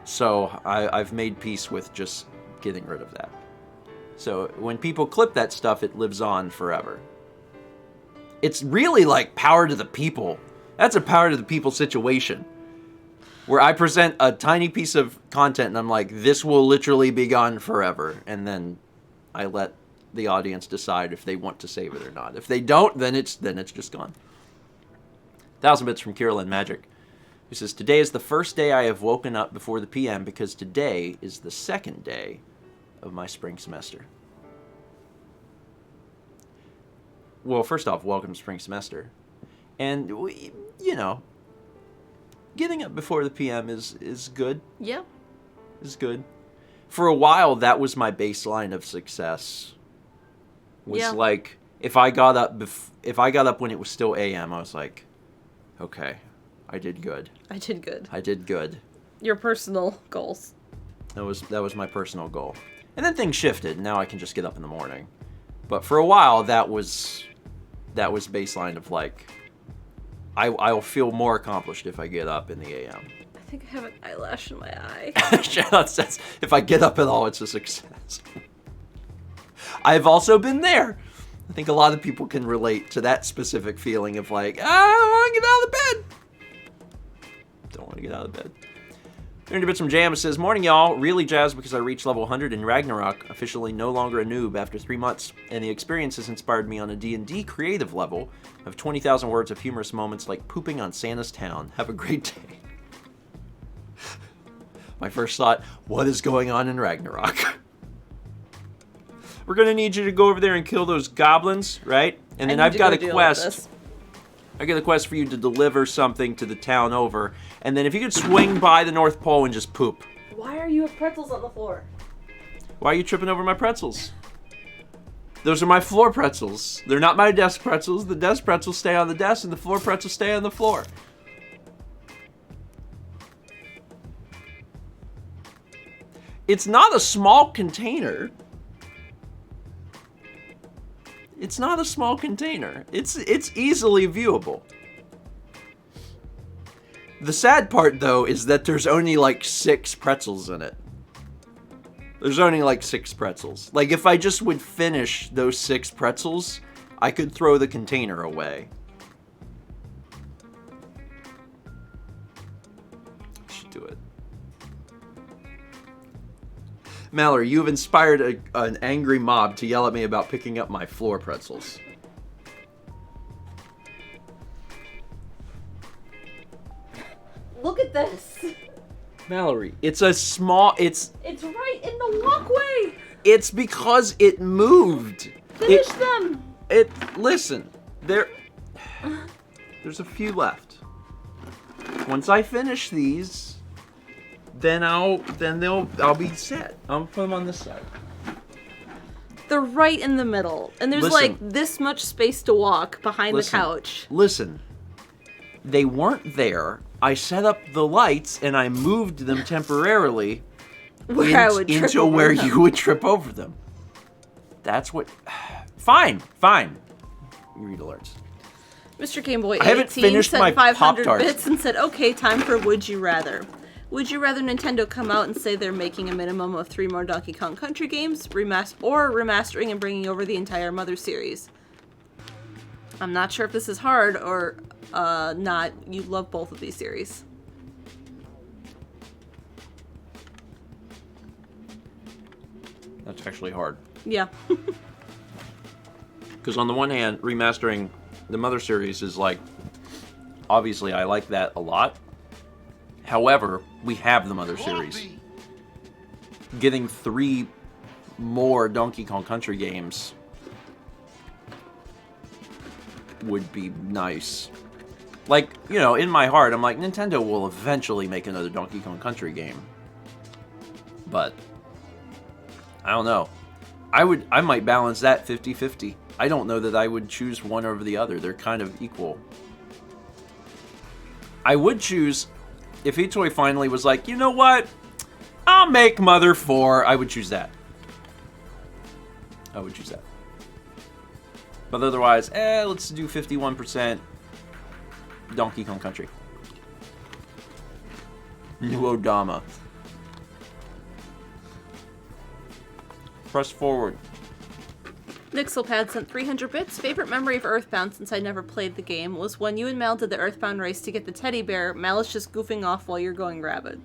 [SPEAKER 1] So I've made peace with just getting rid of that. So when people clip that stuff, it lives on forever. It's really like power to the people. That's a power to the people situation. Where I present a tiny piece of content and I'm like, this will literally be gone forever. And then I let the audience decide if they want to save it or not. If they don't, then it's just gone. 1,000 bits from Carolyn Magic, who says, today is the first day I have woken up before the PM because today is the second day of my spring semester. Well, first off, welcome to spring semester. And, you know, getting up before the PM is good.
[SPEAKER 2] Yeah.
[SPEAKER 1] Is good. For a while, that was my baseline of success. Was like, if I got up when it was still AM, I was like, okay, I did good.
[SPEAKER 2] I did good.
[SPEAKER 1] I did good.
[SPEAKER 2] Your personal goals.
[SPEAKER 1] That was my personal goal. And then things shifted. Now I can just get up in the morning. But for a while, that was baseline of like, I'll feel more accomplished if I get up in the AM.
[SPEAKER 2] I think I have an eyelash in my eye.
[SPEAKER 1] Charlotte says, if I get up at all, it's a success. I've also been there. I think a lot of people can relate to that specific feeling of like, I don't want to get out of the bed. Don't want to get out of bed. 30 bits from Jam says, morning y'all, really jazzed because I reached level 100 in Ragnarok, officially no longer a noob after 3 months, and the experience has inspired me on a D&D creative level of 20,000 words of humorous moments like pooping on Santa's town. Have a great day. My first thought, what is going on in Ragnarok? We're gonna need you to go over there and kill those goblins, right? And then I've got a quest. I got a quest for you to deliver something to the town over, and then if you could swing by the North Pole and just poop.
[SPEAKER 2] Why are you have pretzels on the floor?
[SPEAKER 1] Why are you tripping over my pretzels? Those are my floor pretzels. They're not my desk pretzels. The desk pretzels stay on the desk, and the floor pretzels stay on the floor. It's not a small container. It's not a small container. It's easily viewable. The sad part, though, is that there's only like 6 pretzels in it. There's only like 6 pretzels. Like, if I just would finish those 6 pretzels, I could throw the container away. I should do it. Mallory, you have inspired an angry mob to yell at me about picking up my floor pretzels.
[SPEAKER 2] Look at this.
[SPEAKER 1] Mallory, it's a small.
[SPEAKER 2] It's right in the walkway.
[SPEAKER 1] It's because it moved.
[SPEAKER 2] Finish them.
[SPEAKER 1] Listen, there's a few left. Once I finish these, then I'll be set. I'll put them on this side.
[SPEAKER 2] They're right in the middle, and there's like this much space to walk behind the couch.
[SPEAKER 1] Listen, they weren't there. I set up the lights and I moved them temporarily into where you would trip over them. That's what. Fine. You read alerts.
[SPEAKER 2] Mr. Game Boy
[SPEAKER 1] 18
[SPEAKER 2] sent 500 bits and said, "Okay, time for Would You Rather." Would you rather Nintendo come out and say they're making a minimum of 3 more Donkey Kong Country games, remastering and bringing over the entire Mother series? I'm not sure if this is hard or not. You love both of these series.
[SPEAKER 1] That's actually hard.
[SPEAKER 2] Yeah.
[SPEAKER 1] Because on the one hand, remastering the Mother series is like, obviously I like that a lot. However, we have the Mother series. Getting 3 more Donkey Kong Country games would be nice. Like, you know, in my heart, I'm like, Nintendo will eventually make another Donkey Kong Country game. But I don't know. I might balance that 50-50. I don't know that I would choose one over the other. They're kind of equal. I would choose, if Itoy finally was like, you know what? I'll make Mother 4. I would choose that. I would choose that. But otherwise, let's do 51% Donkey Kong Country. New Odama. Press forward.
[SPEAKER 2] Nixelpad sent 300 bits. Favorite memory of Earthbound since I never played the game was when you and Mal did the Earthbound race to get the teddy bear. Mal is just goofing off while you're going rabid.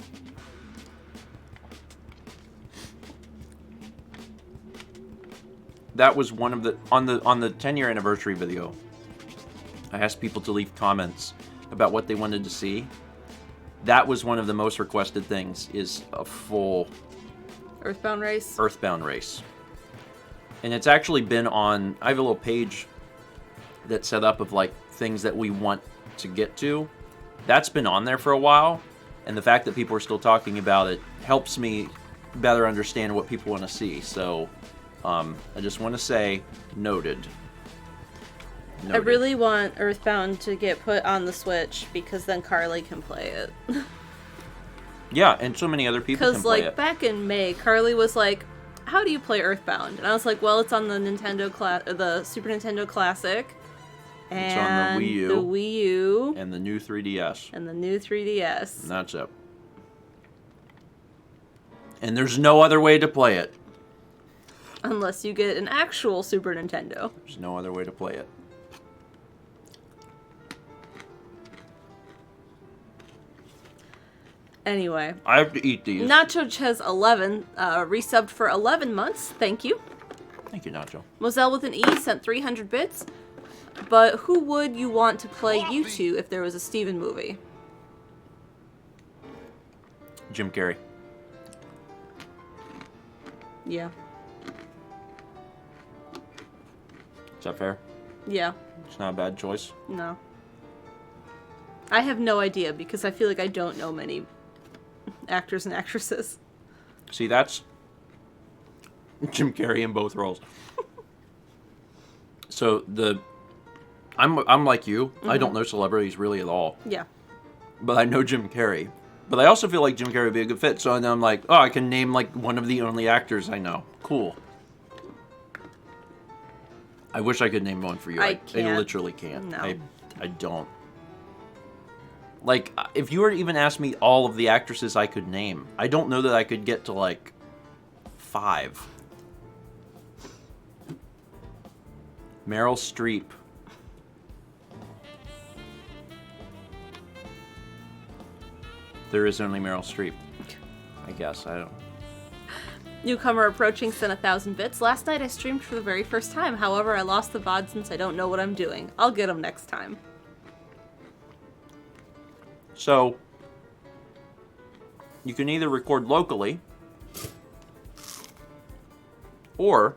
[SPEAKER 1] That was one of the on the 10-year anniversary video. I asked people to leave comments about what they wanted to see. That was one of the most requested things, is a full
[SPEAKER 2] Earthbound race.
[SPEAKER 1] Earthbound race. And it's actually been on, I have a little page that's set up of like things that we want to get to. That's been on there for a while, and the fact that people are still talking about it helps me better understand what people want to see. So I just want to say, noted.
[SPEAKER 2] I really want Earthbound to get put on the Switch because then Carly can play it.
[SPEAKER 1] Yeah, and so many other people can play it.
[SPEAKER 2] Because, like, back in May, Carly was like, how do you play Earthbound? And I was like, well, it's on the the Super Nintendo Classic. And
[SPEAKER 1] it's on the Wii U.
[SPEAKER 2] The Wii U.
[SPEAKER 1] And the new 3DS.
[SPEAKER 2] And the new 3DS.
[SPEAKER 1] And that's it. And there's no other way to play it.
[SPEAKER 2] Unless you get an actual Super Nintendo.
[SPEAKER 1] There's no other way to play it.
[SPEAKER 2] Anyway.
[SPEAKER 1] I have to eat these.
[SPEAKER 2] Nacho Ches 11 resubbed for 11 months. Thank you.
[SPEAKER 1] Thank you, Nacho.
[SPEAKER 2] Moselle with an E sent 300 bits. But who would you want to play you two if there was a Steven movie?
[SPEAKER 1] Jim Carrey.
[SPEAKER 2] Yeah.
[SPEAKER 1] Is that fair?
[SPEAKER 2] Yeah.
[SPEAKER 1] It's not a bad choice.
[SPEAKER 2] No. I have no idea because I feel like I don't know many actors and actresses.
[SPEAKER 1] See, that's Jim Carrey in both roles. So I'm like you. Mm-hmm. I don't know celebrities really at all.
[SPEAKER 2] Yeah.
[SPEAKER 1] But I know Jim Carrey. But I also feel like Jim Carrey would be a good fit. So then I'm like, oh, I can name like one of the only actors I know. Cool. I wish I could name one for you.
[SPEAKER 2] I can't.
[SPEAKER 1] I literally can't.
[SPEAKER 2] No.
[SPEAKER 1] I don't. Like, if you were to even ask me all of the actresses I could name, I don't know that I could get to, like, 5. Meryl Streep. There is only Meryl Streep. I guess. I don't.
[SPEAKER 2] Newcomer approaching sent 1,000 bits. Last night I streamed for the very first time. However, I lost the VOD since I don't know what I'm doing. I'll get them next time.
[SPEAKER 1] So, you can either record locally, or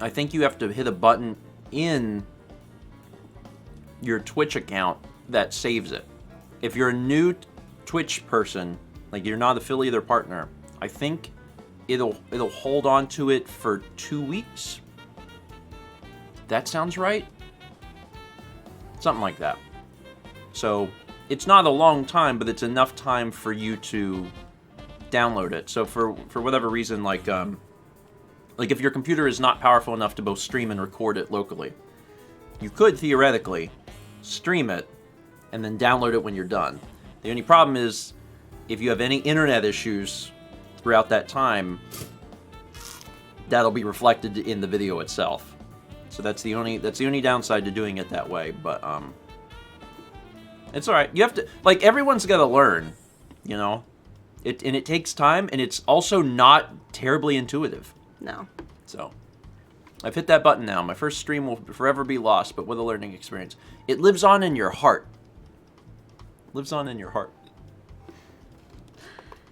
[SPEAKER 1] I think you have to hit a button in your Twitch account that saves it. If you're a new Twitch person, like you're not affiliate or partner, I think it'll hold on to it for 2 weeks. That sounds right? Something like that. So it's not a long time, but it's enough time for you to download it. So for whatever reason, like if your computer is not powerful enough to both stream and record it locally, you could theoretically stream it and then download it when you're done. The only problem is if you have any internet issues throughout that time, that'll be reflected in the video itself. So that's the only downside to doing it that way, but it's all right. You have to, like, everyone's got to learn, you know. It takes time, and it's also not terribly intuitive.
[SPEAKER 2] No.
[SPEAKER 1] So I've hit that button now. My first stream will forever be lost, but with a learning experience. It lives on in your heart. Lives on in your heart.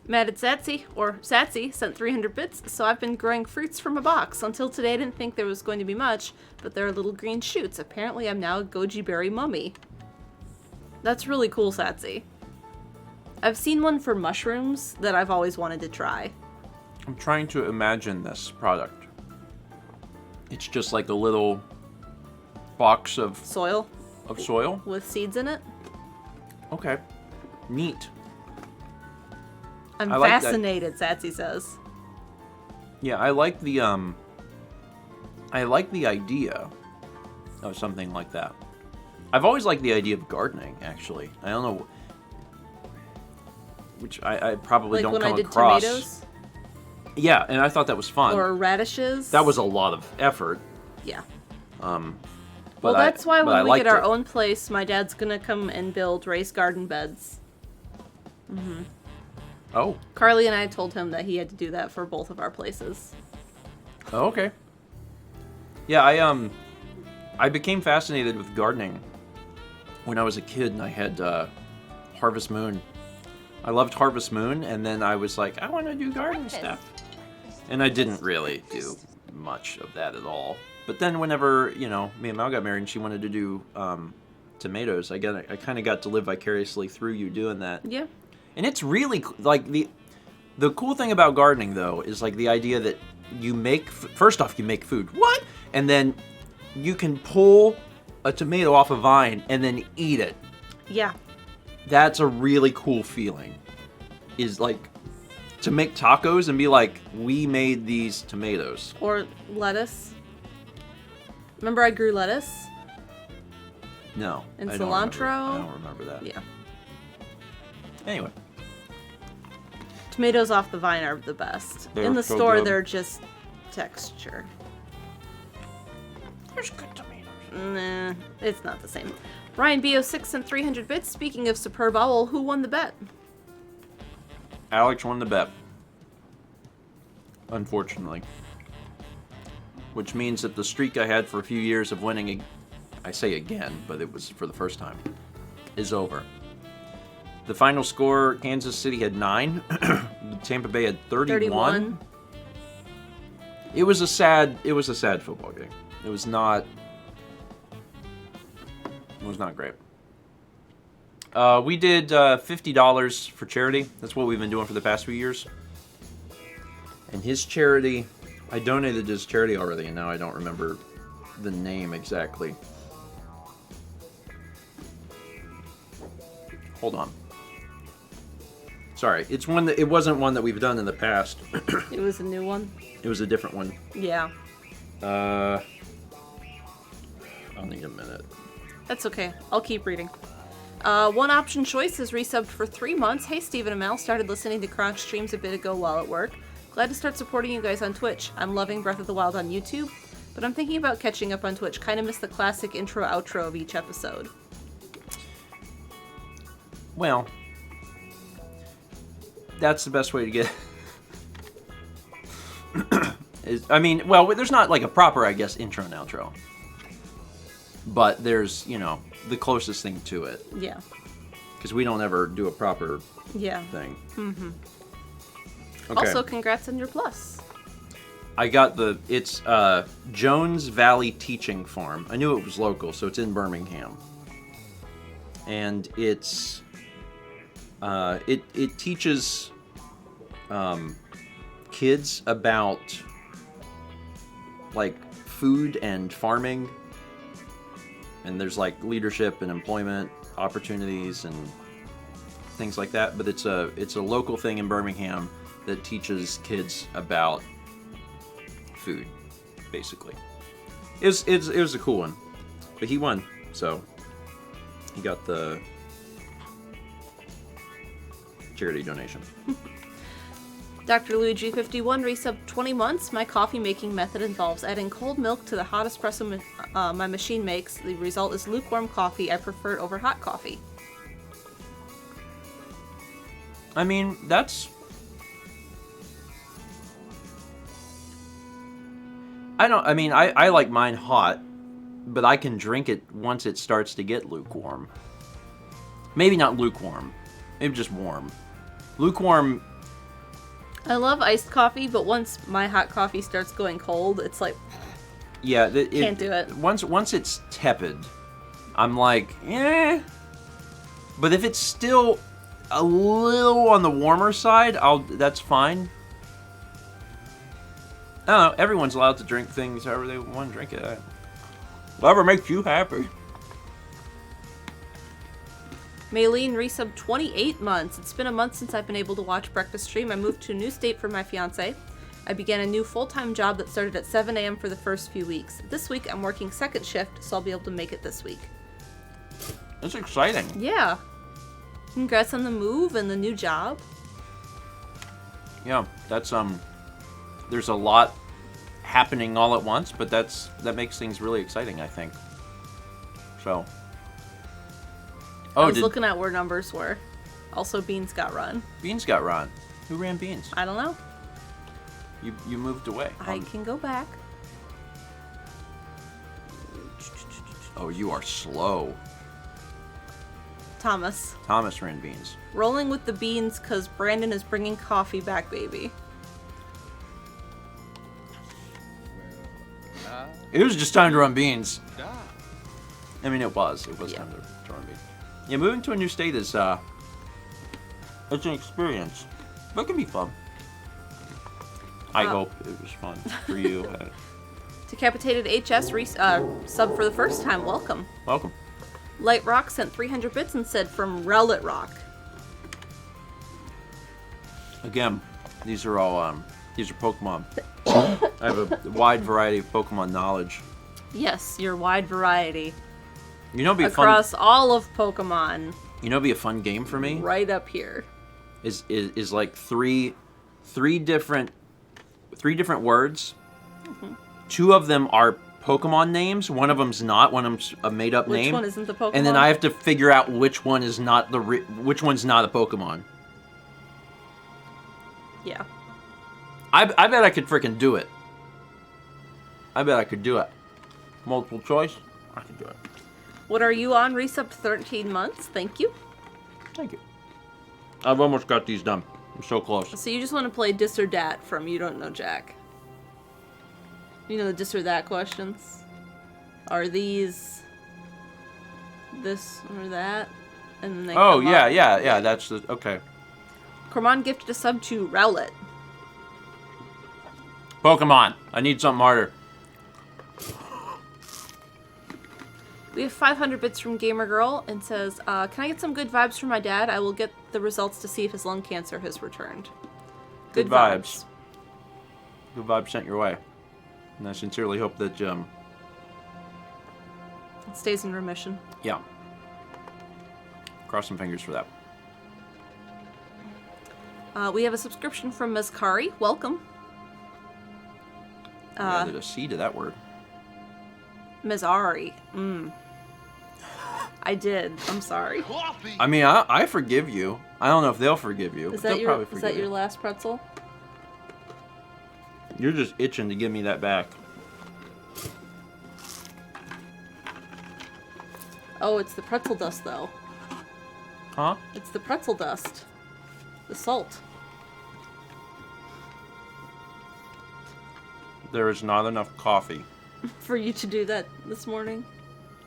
[SPEAKER 2] Mad at Satsy, or Satsy, sent 300 bits, so I've been growing fruits from a box. Until today I didn't think there was going to be much, but there are little green shoots. Apparently I'm now a goji berry mummy. That's really cool, Satsy. I've seen one for mushrooms that I've always wanted to try.
[SPEAKER 1] I'm trying to imagine this product. It's just like a little box of
[SPEAKER 2] Soil
[SPEAKER 1] soil
[SPEAKER 2] with seeds in it.
[SPEAKER 1] Okay. Neat.
[SPEAKER 2] I'm
[SPEAKER 1] I like
[SPEAKER 2] fascinated, Satsy says.
[SPEAKER 1] Yeah, I like the idea of something like that. I've always liked the idea of gardening, actually. I don't know, which I probably
[SPEAKER 2] like
[SPEAKER 1] don't come
[SPEAKER 2] when I did
[SPEAKER 1] across.
[SPEAKER 2] tomatoes?
[SPEAKER 1] Yeah, and I thought that was fun.
[SPEAKER 2] Or radishes?
[SPEAKER 1] That was a lot of effort.
[SPEAKER 2] Yeah.
[SPEAKER 1] But
[SPEAKER 2] Well, that's why when we
[SPEAKER 1] liked
[SPEAKER 2] get our
[SPEAKER 1] it.
[SPEAKER 2] own place, my dad's gonna come and build raised garden beds.
[SPEAKER 1] Oh.
[SPEAKER 2] Carly and I told him that he had to do that for both of our places.
[SPEAKER 1] Oh, okay. Yeah, I became fascinated with gardening when I was a kid, and I had Harvest Moon. I loved Harvest Moon, and then I was like, I want to do garden stuff. And I didn't really do much of that at all. But then whenever, you know, me and Mal got married and she wanted to do tomatoes, I kind of got to live vicariously through you doing that.
[SPEAKER 2] Yeah.
[SPEAKER 1] And it's really, like, the cool thing about gardening, though, is, like, the idea that you make, first off, you make food. What? And then you can pull a tomato off a vine and then eat it.
[SPEAKER 2] Yeah.
[SPEAKER 1] That's a really cool feeling. Is, like, to make tacos and be like, we made these tomatoes.
[SPEAKER 2] Or lettuce. Remember I grew lettuce?
[SPEAKER 1] No.
[SPEAKER 2] And
[SPEAKER 1] I
[SPEAKER 2] cilantro?
[SPEAKER 1] I don't remember that.
[SPEAKER 2] Yeah.
[SPEAKER 1] Anyway.
[SPEAKER 2] Tomatoes off the vine are the best.
[SPEAKER 1] They're
[SPEAKER 2] In the
[SPEAKER 1] so
[SPEAKER 2] store,
[SPEAKER 1] good.
[SPEAKER 2] they're just texture.
[SPEAKER 1] There's good tomatoes.
[SPEAKER 2] Nah, it's not the same. Ryan BO6 sent 300 bits. Speaking of superb owl, who won the bet?
[SPEAKER 1] Alex won the bet. Unfortunately. Which means that the streak I had for a few years of winning, I say again, but it was for the first time, is over. The final score, Kansas City had 9. Tampa Bay had 31. It was a sad football game. It was not great. We did $50 for charity. That's what we've been doing for the past few years. And his charity, I donated his charity already, and now I don't remember the name exactly. Hold on. Sorry, it wasn't one that we've done in the past.
[SPEAKER 2] It was a new one?
[SPEAKER 1] It was a different one.
[SPEAKER 2] Yeah.
[SPEAKER 1] I'll need a minute.
[SPEAKER 2] That's okay. I'll keep reading. One Option Choice is resubbed for 3 months. Hey, Stephen and Mel. Started listening to Kronk streams a bit ago while at work. Glad to start supporting you guys on Twitch. I'm loving Breath of the Wild on YouTube, but I'm thinking about catching up on Twitch. Kind of miss the classic intro-outro of each episode.
[SPEAKER 1] Well, that's the best way to get... there's not like a proper, I guess, intro and outro. But there's, the closest thing to it.
[SPEAKER 2] Yeah.
[SPEAKER 1] because we don't ever do a proper
[SPEAKER 2] Yeah.
[SPEAKER 1] thing.
[SPEAKER 2] Mm-hmm.
[SPEAKER 1] Okay.
[SPEAKER 2] Also, congrats on your plus.
[SPEAKER 1] I got it's Jones Valley Teaching Farm. I knew it was local, so it's in Birmingham. And it's it teaches kids about like food and farming, and there's like leadership and employment opportunities and things like that. But it's a local thing in Birmingham that teaches kids about food, basically. It was a cool one, but he won, so he got the charity donation.
[SPEAKER 2] Dr. Luigi 51 resub 20 months. My coffee making method involves adding cold milk to the hot espresso my machine makes. The result is lukewarm coffee. I prefer it over hot coffee.
[SPEAKER 1] I mean, I like mine hot, but I can drink it once it starts to get lukewarm. Maybe not lukewarm. Maybe just warm. Lukewarm.
[SPEAKER 2] I love iced coffee, but once my hot coffee starts going cold, it's like...
[SPEAKER 1] Yeah.
[SPEAKER 2] Can't do it.
[SPEAKER 1] Once it's tepid, I'm like, eh. But if it's still a little on the warmer side, that's fine. I don't know. Everyone's allowed to drink things however they want to drink it. Whatever makes you happy.
[SPEAKER 2] Maylene resub 28 months. It's been a month since I've been able to watch Breakfast Stream. I moved to a new state for my fiance. I began a new full-time job that started at 7 a.m. for the first few weeks. This week I'm working second shift, so I'll be able to make it this week.
[SPEAKER 1] That's exciting.
[SPEAKER 2] Yeah. Congrats on the move and the new job.
[SPEAKER 1] Yeah, that's there's a lot happening all at once, but that makes things really exciting, I think. So.
[SPEAKER 2] I was looking at where numbers were. Also, Beans got run.
[SPEAKER 1] Beans got run. Who ran Beans?
[SPEAKER 2] I don't know.
[SPEAKER 1] You moved away.
[SPEAKER 2] I can go back.
[SPEAKER 1] Oh, you are slow.
[SPEAKER 2] Thomas.
[SPEAKER 1] Thomas ran Beans.
[SPEAKER 2] Rolling with the beans because Brandon is bringing coffee back, baby.
[SPEAKER 1] It was just time to run Beans. I mean, it was time to run Beans. Yeah, moving to a new state is it's an experience, but it can be fun. I hope it was fun for you.
[SPEAKER 2] Decapitated HS sub for the first time. Welcome.
[SPEAKER 1] Welcome.
[SPEAKER 2] Light Rock sent 300 bits and said from Rowlet Rock.
[SPEAKER 1] Again, these are all these are Pokemon. I have a wide variety of Pokemon knowledge.
[SPEAKER 2] Yes, your wide variety.
[SPEAKER 1] You know,
[SPEAKER 2] across all of Pokemon.
[SPEAKER 1] You know, it'd be a fun game for me.
[SPEAKER 2] Right up here.
[SPEAKER 1] Is like three different words. Mm-hmm. Two of them are Pokemon names. One of them's not. One of them's a made up name.
[SPEAKER 2] Which one isn't the Pokemon?
[SPEAKER 1] And then I have to figure out which one is not which one's not a Pokemon.
[SPEAKER 2] Yeah.
[SPEAKER 1] I bet I could freaking do it. I bet I could do it. Multiple choice. I could do it.
[SPEAKER 2] What are you on? Resub 13 months. Thank you.
[SPEAKER 1] Thank you. I've almost got these done. I'm so close.
[SPEAKER 2] So you just want to play Dis or Dat from You Don't Know Jack. You know the Dis or That questions? Are these this or that? And then they come up.
[SPEAKER 1] Yeah. That's the okay.
[SPEAKER 2] Cormon gifted a sub to Rowlet.
[SPEAKER 1] Pokemon. I need something harder.
[SPEAKER 2] We have 500 bits from Gamer Girl and says, can I get some good vibes from my dad? I will get the results to see if his lung cancer has returned. Good vibes.
[SPEAKER 1] Good vibes sent your way. And I sincerely hope that
[SPEAKER 2] it stays in remission.
[SPEAKER 1] Yeah. Cross some fingers for that.
[SPEAKER 2] We have a subscription from Ms. Kari. Welcome.
[SPEAKER 1] I added a C to that word.
[SPEAKER 2] Ms. Ari. I did. I'm sorry.
[SPEAKER 1] I mean, I forgive you. I don't know if they'll forgive you.
[SPEAKER 2] Is
[SPEAKER 1] They'll
[SPEAKER 2] that
[SPEAKER 1] probably forgive
[SPEAKER 2] your
[SPEAKER 1] you.
[SPEAKER 2] last pretzel?
[SPEAKER 1] You're just itching to give me that back.
[SPEAKER 2] Oh, it's the pretzel dust, though.
[SPEAKER 1] Huh?
[SPEAKER 2] It's the pretzel dust. The salt.
[SPEAKER 1] There is not enough coffee.
[SPEAKER 2] For you to do that this morning?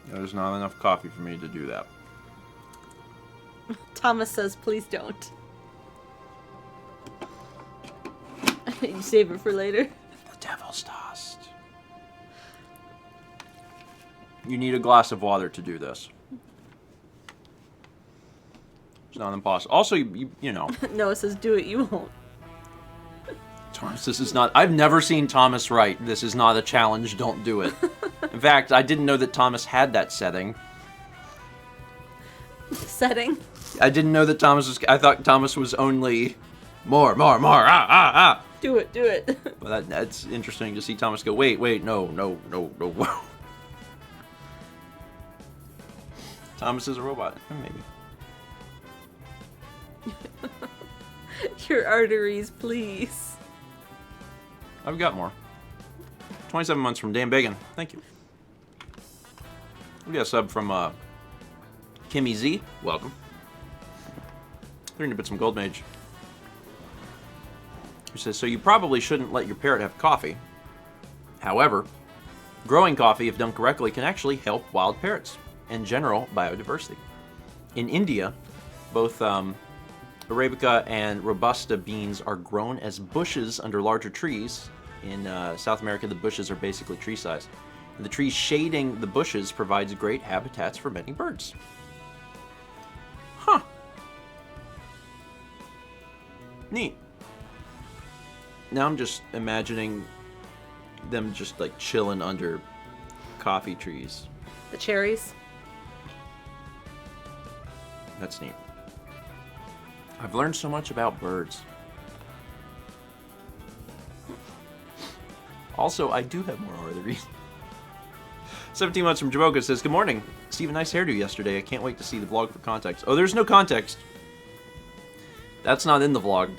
[SPEAKER 1] There's not enough coffee for me to do that.
[SPEAKER 2] Thomas says, please don't. You save it for later.
[SPEAKER 1] The devil's dust. You need a glass of water to do this. It's not impossible. Also, you know.
[SPEAKER 2] Noah says, do it, you won't.
[SPEAKER 1] Thomas, this is not... I've never seen Thomas write, this is not a challenge, don't do it. In fact, I didn't know that Thomas had that setting.
[SPEAKER 2] Setting?
[SPEAKER 1] I didn't know that Thomas was... I thought Thomas was only... More, ah.
[SPEAKER 2] Do it.
[SPEAKER 1] But that's interesting to see Thomas go, wait, no. Thomas is a robot. Maybe.
[SPEAKER 2] Your arteries, please.
[SPEAKER 1] I've got more. 27 months from Dan Bagan. Thank you. We got a sub from Kimmy Z. Welcome. 300 bits from Gold Mage. Who says, so you probably shouldn't let your parrot have coffee. However, growing coffee, if done correctly, can actually help wild parrots and general biodiversity. In India, both Arabica and Robusta beans are grown as bushes under larger trees. In South America, the bushes are basically tree size. And the trees shading the bushes provides great habitats for many birds. Huh. Neat. Now I'm just imagining them just like chilling under coffee trees.
[SPEAKER 2] The cherries.
[SPEAKER 1] That's neat. I've learned so much about birds. Also, I do have more arteries. 17 months from Jaboka says, good morning. Steve, nice hairdo yesterday. I can't wait to see the vlog for context. Oh, there's no context. That's not in the vlog.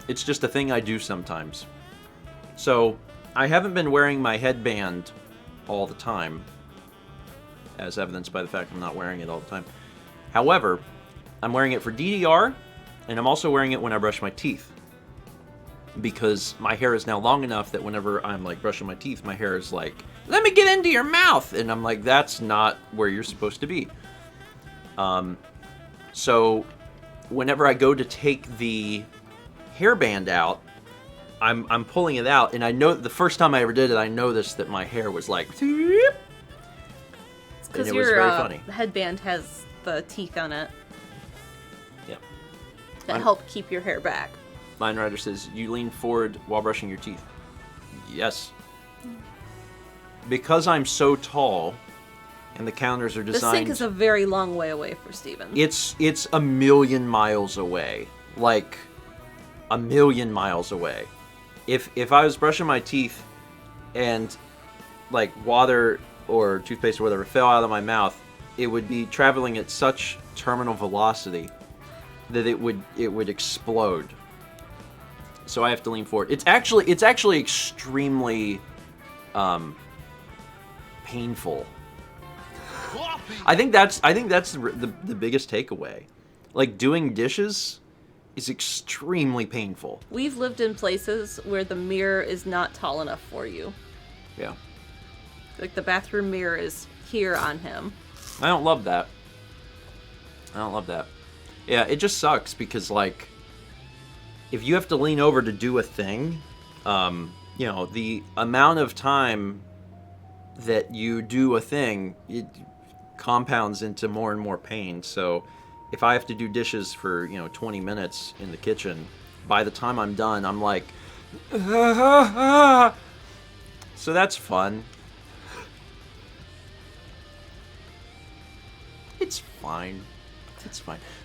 [SPEAKER 1] It's just a thing I do sometimes. So, I haven't been wearing my headband all the time, as evidenced by the fact I'm not wearing it all the time. However, I'm wearing it for DDR, and I'm also wearing it when I brush my teeth. Because my hair is now long enough that whenever I'm like brushing my teeth, my hair is like, let me get into your mouth! And I'm like, that's not where you're supposed to be. So, whenever I go to take the hairband out, I'm pulling it out, and I know the first time I ever did it, I noticed that my hair was like,
[SPEAKER 2] It's
[SPEAKER 1] and
[SPEAKER 2] because
[SPEAKER 1] it was very funny.
[SPEAKER 2] headband has the teeth on it
[SPEAKER 1] Yep.
[SPEAKER 2] that help keep your hair back.
[SPEAKER 1] Line Rider says, you lean forward while brushing your teeth. Yes. Because I'm so tall, and the counters are
[SPEAKER 2] The
[SPEAKER 1] designed...
[SPEAKER 2] sink is a very long way away for Steven.
[SPEAKER 1] It's a million miles away. Like, a million miles away. If I was brushing my teeth and, like, water or toothpaste or whatever fell out of my mouth, it would be traveling at such terminal velocity that it would explode. So I have to lean forward. It's actually extremely painful. I think that's the biggest takeaway. Like, doing dishes is extremely painful.
[SPEAKER 2] We've lived in places where the mirror is not tall enough for you.
[SPEAKER 1] Yeah.
[SPEAKER 2] Like, the bathroom mirror is here on him.
[SPEAKER 1] I don't love that. Yeah, it just sucks because, like, if you have to lean over to do a thing, you know, the amount of time that you do a thing, it compounds into more and more pain. So if I have to do dishes for, 20 minutes in the kitchen, by the time I'm done, I'm like, so that's fun. It's fine.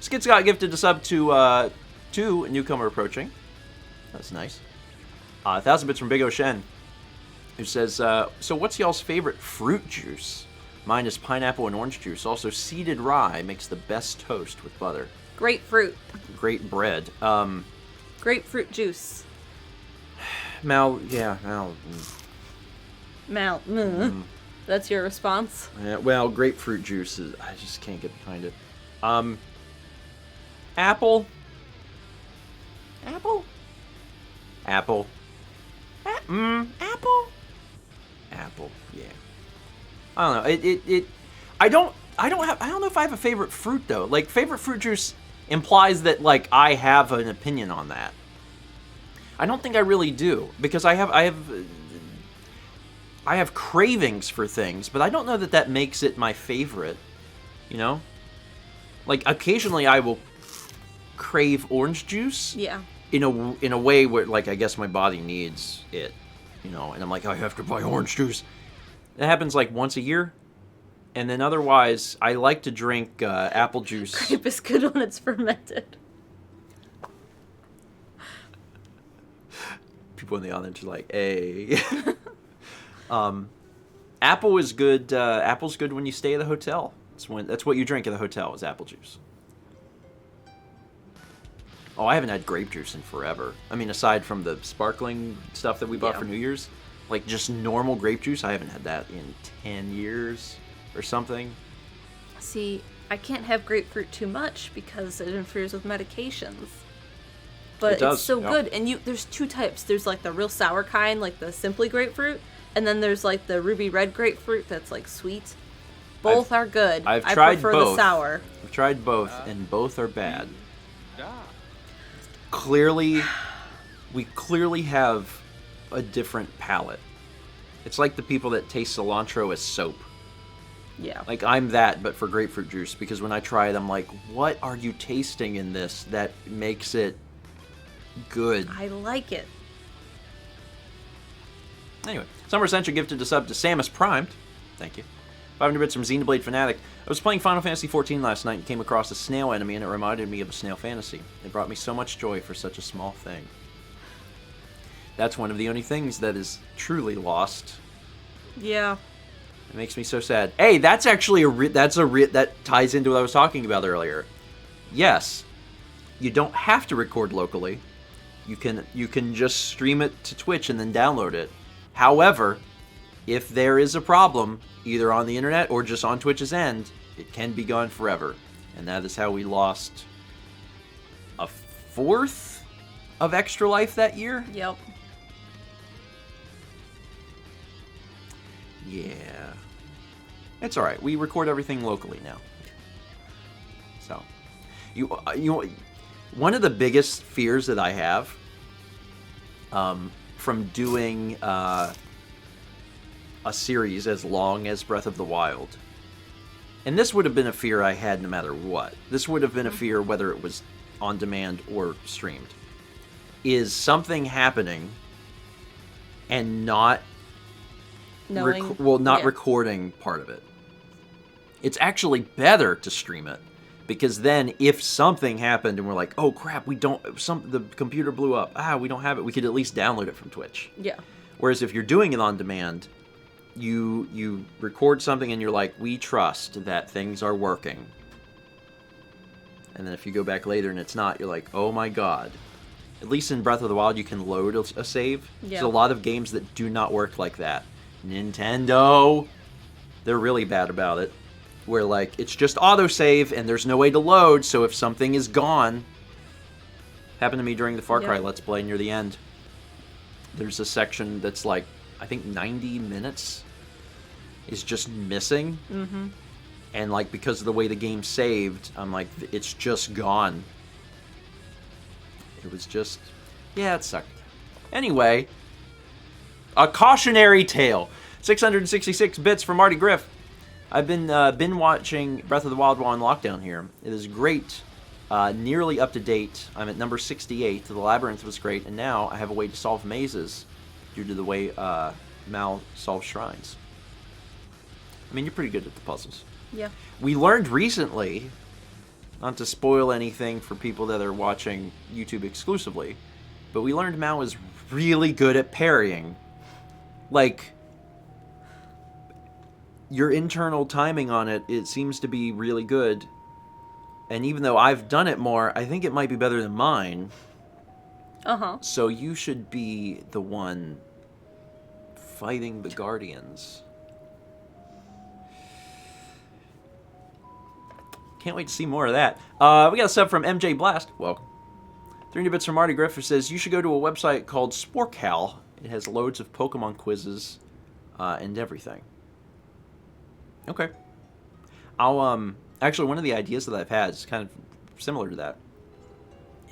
[SPEAKER 1] Skits got gifted a sub to a newcomer approaching. That's nice. 1,000 bits from Big O Shen, who says, so what's y'all's favorite fruit juice? Mine is pineapple and orange juice. Also, seeded rye makes the best toast with butter.
[SPEAKER 2] Grapefruit.
[SPEAKER 1] Great bread.
[SPEAKER 2] Grapefruit juice.
[SPEAKER 1] Mal.
[SPEAKER 2] That's your response?
[SPEAKER 1] Yeah, well, grapefruit juice is, I just can't get behind it. Apple. Apple. Apple. Apple. Apple. Yeah. I don't know. I don't know if I have a favorite fruit though. Like, favorite fruit juice implies that like I have an opinion on that. I don't think I really do, because I have cravings for things, but I don't know that makes it my favorite. You know? Like, occasionally I will crave orange juice.
[SPEAKER 2] Yeah.
[SPEAKER 1] In a way where, like, I guess my body needs it, you know, and I'm like, I have to buy orange juice. It happens like once a year, and then otherwise, I like to drink apple juice.
[SPEAKER 2] Grape is good when it's fermented.
[SPEAKER 1] People in the audience are like, hey. Apple is good. Apple's good when you stay at the hotel. That's what you drink at the hotel is apple juice. Oh, I haven't had grape juice in forever. I mean, aside from the sparkling stuff that we bought for New Year's, like just normal grape juice, I haven't had that in 10 years or something.
[SPEAKER 2] See, I can't have grapefruit too much because it interferes with medications. But it's so good. And there's two types. There's like the real sour kind, like the Simply grapefruit, and then there's like the ruby red grapefruit that's like sweet. Both are good.
[SPEAKER 1] I prefer
[SPEAKER 2] the sour.
[SPEAKER 1] I've tried both, and both are bad. We clearly have a different palate. It's like the people that taste cilantro as soap.
[SPEAKER 2] Yeah.
[SPEAKER 1] Like, I'm that, but for grapefruit juice, because when I try it, I'm like, what are you tasting in this that makes it good?
[SPEAKER 2] I like it.
[SPEAKER 1] Anyway, Summer Essential gifted a sub to Samus Primed. Thank you. 500 bits from Xenoblade Fanatic. I was playing Final Fantasy XIV last night and came across a snail enemy, and it reminded me of a snail fantasy. It brought me so much joy for such a small thing. That's one of the only things that is truly lost.
[SPEAKER 2] Yeah.
[SPEAKER 1] It makes me so sad. Hey, that's actually that ties into what I was talking about earlier. Yes, you don't have to record locally. You can just stream it to Twitch and then download it. However, if there is a problem, either on the internet or just on Twitch's end, it can be gone forever. And that is how we lost a fourth of Extra Life that year?
[SPEAKER 2] Yep.
[SPEAKER 1] Yeah. It's alright. We record everything locally now. So, one of the biggest fears that I have from doing a series as long as Breath of the Wild, and this would have been a fear I had no matter what. This would have been a fear whether it was on demand or streamed. Is something happening and not recording part of it. It's actually better to stream it, because then if something happened and we're like, oh crap, the computer blew up, we don't have it, we could at least download it from Twitch.
[SPEAKER 2] Yeah.
[SPEAKER 1] Whereas if you're doing it on demand, you record something and you're like, we trust that things are working. And then if you go back later and it's not, you're like, oh my god. At least in Breath of the Wild, you can load a save.
[SPEAKER 2] Yeah.
[SPEAKER 1] There's a lot of games that do not work like that. Nintendo, they're really bad about it. Where, like, it's just autosave and there's no way to load, so if something is gone... Happened to me during the Far Cry Let's Play near the end. There's a section that's, like, I think 90 minutes is just missing.
[SPEAKER 2] Mm-hmm.
[SPEAKER 1] And, like, because of the way the game saved, I'm like, it's just gone. It was just... Yeah, it sucked. Anyway, a cautionary tale. 666 bits from Marty Griff. I've been watching Breath of the Wild while on lockdown here. It is great. Nearly up to date. I'm at number 68. The Labyrinth was great, and now I have a way to solve mazes due to the way Mal solves shrines. I mean, you're pretty good at the puzzles.
[SPEAKER 2] Yeah.
[SPEAKER 1] We learned recently, not to spoil anything for people that are watching YouTube exclusively, but we learned Mal is really good at parrying. Like... Your internal timing on it seems to be really good. And even though I've done it more, I think it might be better than mine.
[SPEAKER 2] Uh-huh.
[SPEAKER 1] So you should be the one fighting the Guardians. Can't wait to see more of that. We got a sub from MJ Blast. Welcome. 300 bits from Marty Griff, who says, you should go to a website called Sporcal. It has loads of Pokemon quizzes and everything. Okay. I'll, actually, one of the ideas that I've had is kind of similar to that.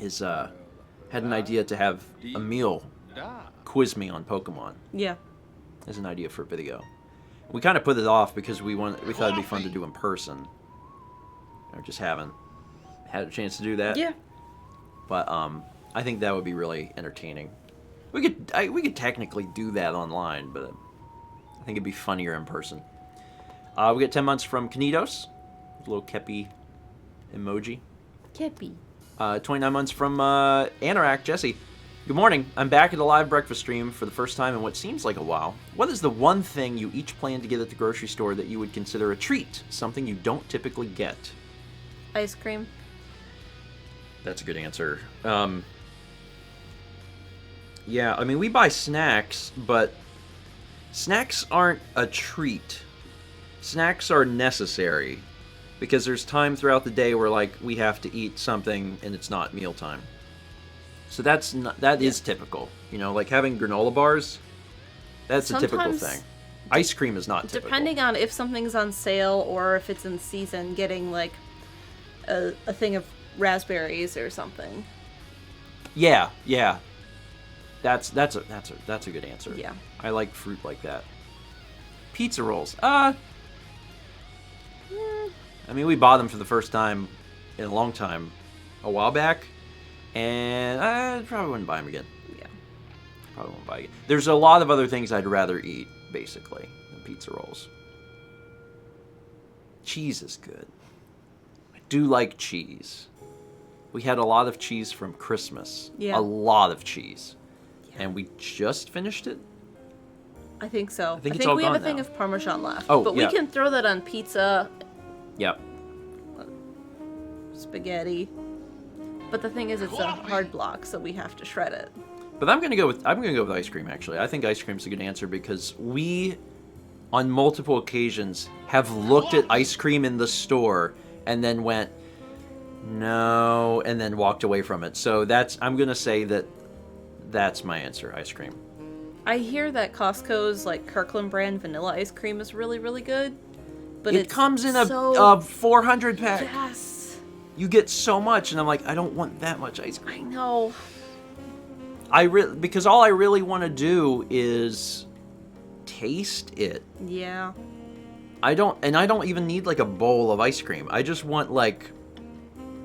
[SPEAKER 1] Is, had an idea to have Emil quiz me on Pokemon.
[SPEAKER 2] Yeah.
[SPEAKER 1] As an idea for a video. We kind of put it off because we thought it'd be fun to do in person. Or just haven't had a chance to do that.
[SPEAKER 2] Yeah.
[SPEAKER 1] But I think that would be really entertaining. We could technically do that online, but I think it'd be funnier in person. We get 10 months from Kanidos, a little Kepi emoji.
[SPEAKER 2] Kepi.
[SPEAKER 1] 29 months from Anorak Jesse. Good morning. I'm back at a live breakfast stream for the first time in what seems like a while. What is the one thing you each plan to get at the grocery store that you would consider a treat? Something you don't typically get?
[SPEAKER 2] Ice cream.
[SPEAKER 1] That's a good answer. Yeah, I mean, we buy snacks, but snacks aren't a treat. Snacks are necessary because there's time throughout the day where, like, we have to eat something and it's not mealtime. So that is typical. You know, like having granola bars, that's a typical thing. Ice cream is not typical.
[SPEAKER 2] Depending on if something's on sale or if it's in season, getting, like, a thing of raspberries or something.
[SPEAKER 1] Yeah. That's a good answer.
[SPEAKER 2] Yeah.
[SPEAKER 1] I like fruit like that. Pizza rolls. I mean, we bought them for the first time in a long time, a while back, and I probably wouldn't buy them again.
[SPEAKER 2] Yeah.
[SPEAKER 1] Probably won't buy again. There's a lot of other things I'd rather eat, basically, than pizza rolls. Cheese is good. I do like cheese. We had a lot of cheese from Christmas.
[SPEAKER 2] Yeah.
[SPEAKER 1] A lot of cheese.
[SPEAKER 2] Yeah.
[SPEAKER 1] And we just finished it?
[SPEAKER 2] I think so.
[SPEAKER 1] I think it's all
[SPEAKER 2] we have a
[SPEAKER 1] gone
[SPEAKER 2] thing
[SPEAKER 1] now.
[SPEAKER 2] of Parmesan left.
[SPEAKER 1] Oh,
[SPEAKER 2] but
[SPEAKER 1] yeah.
[SPEAKER 2] we can throw that on pizza.
[SPEAKER 1] Yep.
[SPEAKER 2] Spaghetti. But the thing is, it's a hard block, so we have to shred it.
[SPEAKER 1] But I'm gonna go with ice cream. Actually, I think ice cream's a good answer because we, on multiple occasions, have looked at ice cream in the store and then went, no, and then walked away from it. So I'm gonna say that's my answer. Ice cream.
[SPEAKER 2] I hear that Costco's like Kirkland brand vanilla ice cream is really, really good. But
[SPEAKER 1] it comes in a 400 pack.
[SPEAKER 2] Yes.
[SPEAKER 1] You get so much, and I'm like, I don't want that much ice cream.
[SPEAKER 2] I know.
[SPEAKER 1] Because all I really want to do is taste it.
[SPEAKER 2] Yeah.
[SPEAKER 1] I don't even need like a bowl of ice cream. I just want like,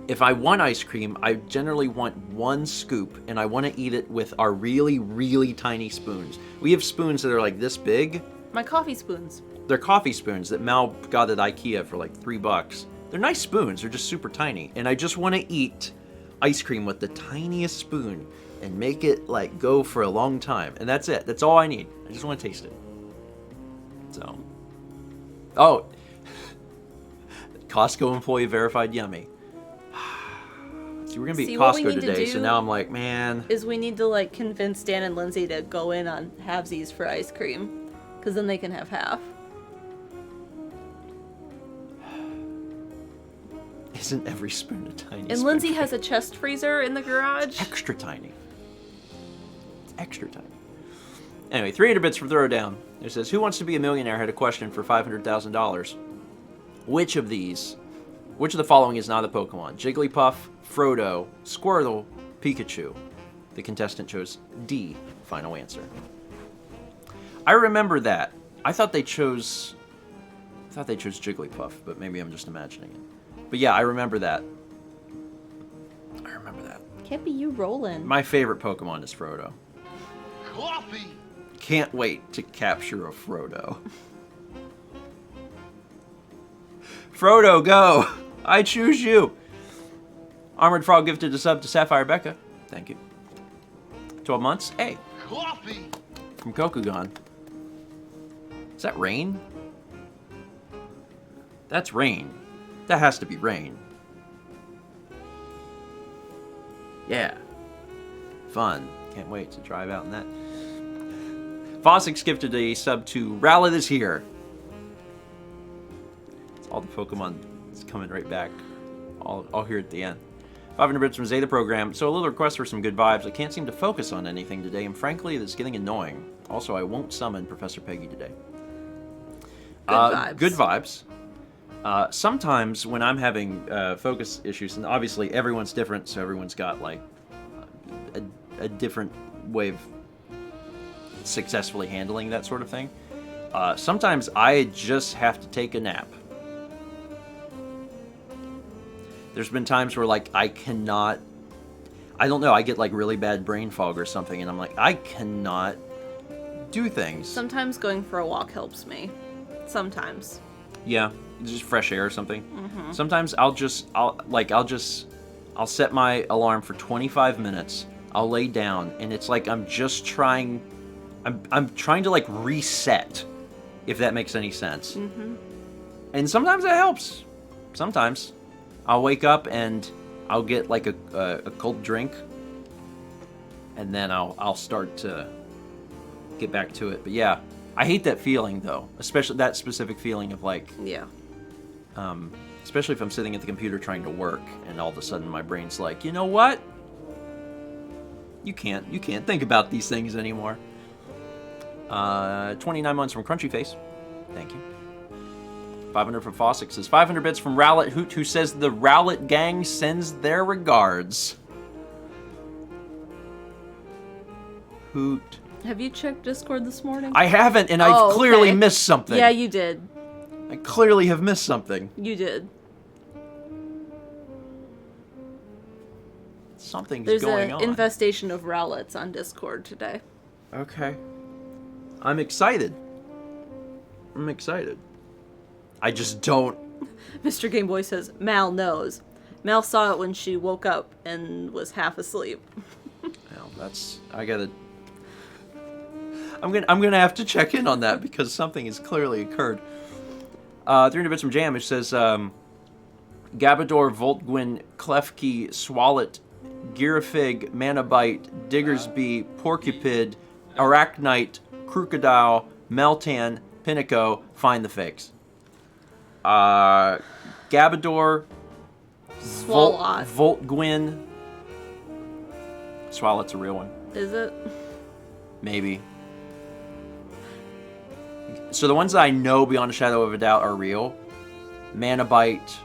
[SPEAKER 1] if I want ice cream, I generally want one scoop, and I want to eat it with our really, really tiny spoons. We have spoons that are like this big.
[SPEAKER 2] My coffee spoons.
[SPEAKER 1] They're coffee spoons that Mal got at IKEA for like $3. They're nice spoons. They're just super tiny. And I just want to eat ice cream with the tiniest spoon and make it like go for a long time. And that's it. That's all I need. I just want to taste it. So. Oh. Costco employee verified yummy. See, we're going to be at Costco today, so now I'm like, man.
[SPEAKER 2] Is we need to like convince Dan and Lindsay to go in on halvesies for ice cream. Because then they can have half.
[SPEAKER 1] Isn't every spoon a tiny spoon?
[SPEAKER 2] And Lindsay has a chest freezer in the garage.
[SPEAKER 1] It's extra tiny. It's extra tiny. Anyway, 300 bits from Throwdown. It says, who wants to be a millionaire had a question for $500,000. Which of the following is not a Pokemon? Jigglypuff, Frodo, Squirtle, Pikachu. The contestant chose D. Final answer. I remember that. I thought they chose Jigglypuff, but maybe I'm just imagining it. But yeah, I remember that.
[SPEAKER 2] Can't be you rolling.
[SPEAKER 1] My favorite Pokemon is Frodo.
[SPEAKER 3] Coffee!
[SPEAKER 1] Can't wait to capture a Frodo. Frodo, go! I choose you! Armored Frog gifted a sub to Sapphire Becca. Thank you. 12 months. Hey.
[SPEAKER 3] Coffee!
[SPEAKER 1] From Kokugan. Is that rain? That's rain. That has to be rain. Yeah. Fun. Can't wait to drive out in that. Fossix gifted a sub to Rowlet is here. It's all the Pokemon. It's coming right back. I'll hear it at the end. 500 bits from Zeta Program. So a little request for some good vibes. I can't seem to focus on anything today, and frankly, it's getting annoying. Also, I won't summon Professor Peggy today.
[SPEAKER 2] Good vibes.
[SPEAKER 1] Good vibes. Sometimes when I'm having focus issues, and obviously everyone's different, so everyone's got like a different way of successfully handling that sort of thing. Sometimes I just have to take a nap. There's been times where like I don't know, I get like really bad brain fog or something, and I'm like, I cannot do things.
[SPEAKER 2] Sometimes going for a walk helps me. Sometimes.
[SPEAKER 1] Yeah, just fresh air or something.
[SPEAKER 2] Mm-hmm.
[SPEAKER 1] Sometimes I'll set my alarm for 25 minutes. I'll lay down, and it's like I'm trying to like reset, if that makes any sense.
[SPEAKER 2] Mm-hmm.
[SPEAKER 1] And sometimes that helps. Sometimes I'll wake up and I'll get like a cold drink, and then I'll start to get back to it. But yeah, I hate that feeling though, especially that specific feeling of like,
[SPEAKER 2] yeah.
[SPEAKER 1] Especially if I'm sitting at the computer trying to work, and all of a sudden my brain's like, you know what? You can't think about these things anymore. 29 months from Crunchy Face. Thank you. 500 from Fossick says 500 bits from Rowlet Hoot, who says the Rowlet gang sends their regards. Hoot.
[SPEAKER 2] Have you checked Discord this morning?
[SPEAKER 1] I haven't, and I've clearly
[SPEAKER 2] okay.
[SPEAKER 1] missed something.
[SPEAKER 2] Yeah, you did.
[SPEAKER 1] I clearly have missed something.
[SPEAKER 2] You did.
[SPEAKER 1] Something's
[SPEAKER 2] There's
[SPEAKER 1] going
[SPEAKER 2] an
[SPEAKER 1] on.
[SPEAKER 2] infestation of Rowlets on Discord today.
[SPEAKER 1] Okay. I'm excited. I just don't.
[SPEAKER 2] Mr. Game Boy says, Mal knows. Mal saw it when she woke up and was half asleep.
[SPEAKER 1] Well, I'm gonna have to check in on that because something has clearly occurred. 300 bits from Jam, which says Gabador, Voltgwyn, Klefki, Swallet, Girafig, Manabite, Diggersby, Porcupid, Arachnite, Crocodile, Meltan, Pinnaco, find the fakes. Gabador,
[SPEAKER 2] Swalot.
[SPEAKER 1] Voltgwyn. Swalot's a real one.
[SPEAKER 2] Is it?
[SPEAKER 1] Maybe. So the ones that I know beyond a shadow of a doubt are real. Manabite,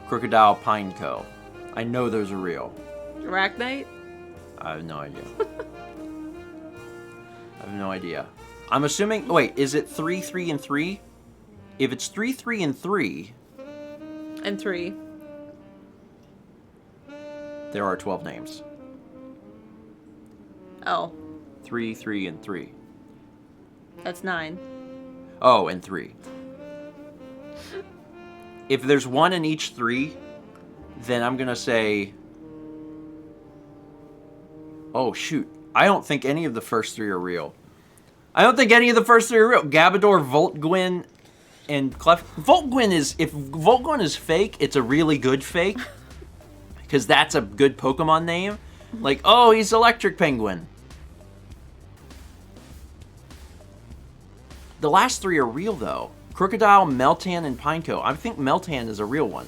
[SPEAKER 1] Crocodile, Pineco. I know those are real.
[SPEAKER 2] Arachnite?
[SPEAKER 1] I have no idea. I'm assuming... Wait, is it 3, 3, and 3? If it's 3, 3, and 3...
[SPEAKER 2] And 3.
[SPEAKER 1] There are 12 names.
[SPEAKER 2] Oh.
[SPEAKER 1] 3, 3, and 3.
[SPEAKER 2] That's 9.
[SPEAKER 1] Oh, and 3. If there's one in each 3, then I'm gonna say... Oh, shoot. I don't think any of the first 3 are real. Gabador, Voltgwyn, and Clef... Voltgwyn is... If Voltgwyn is fake, it's a really good fake. Because that's a good Pokemon name. Like, oh, he's Electric Penguin. The last 3 are real, though. Crocodile, Meltan, and Pineco. I think Meltan is a real one.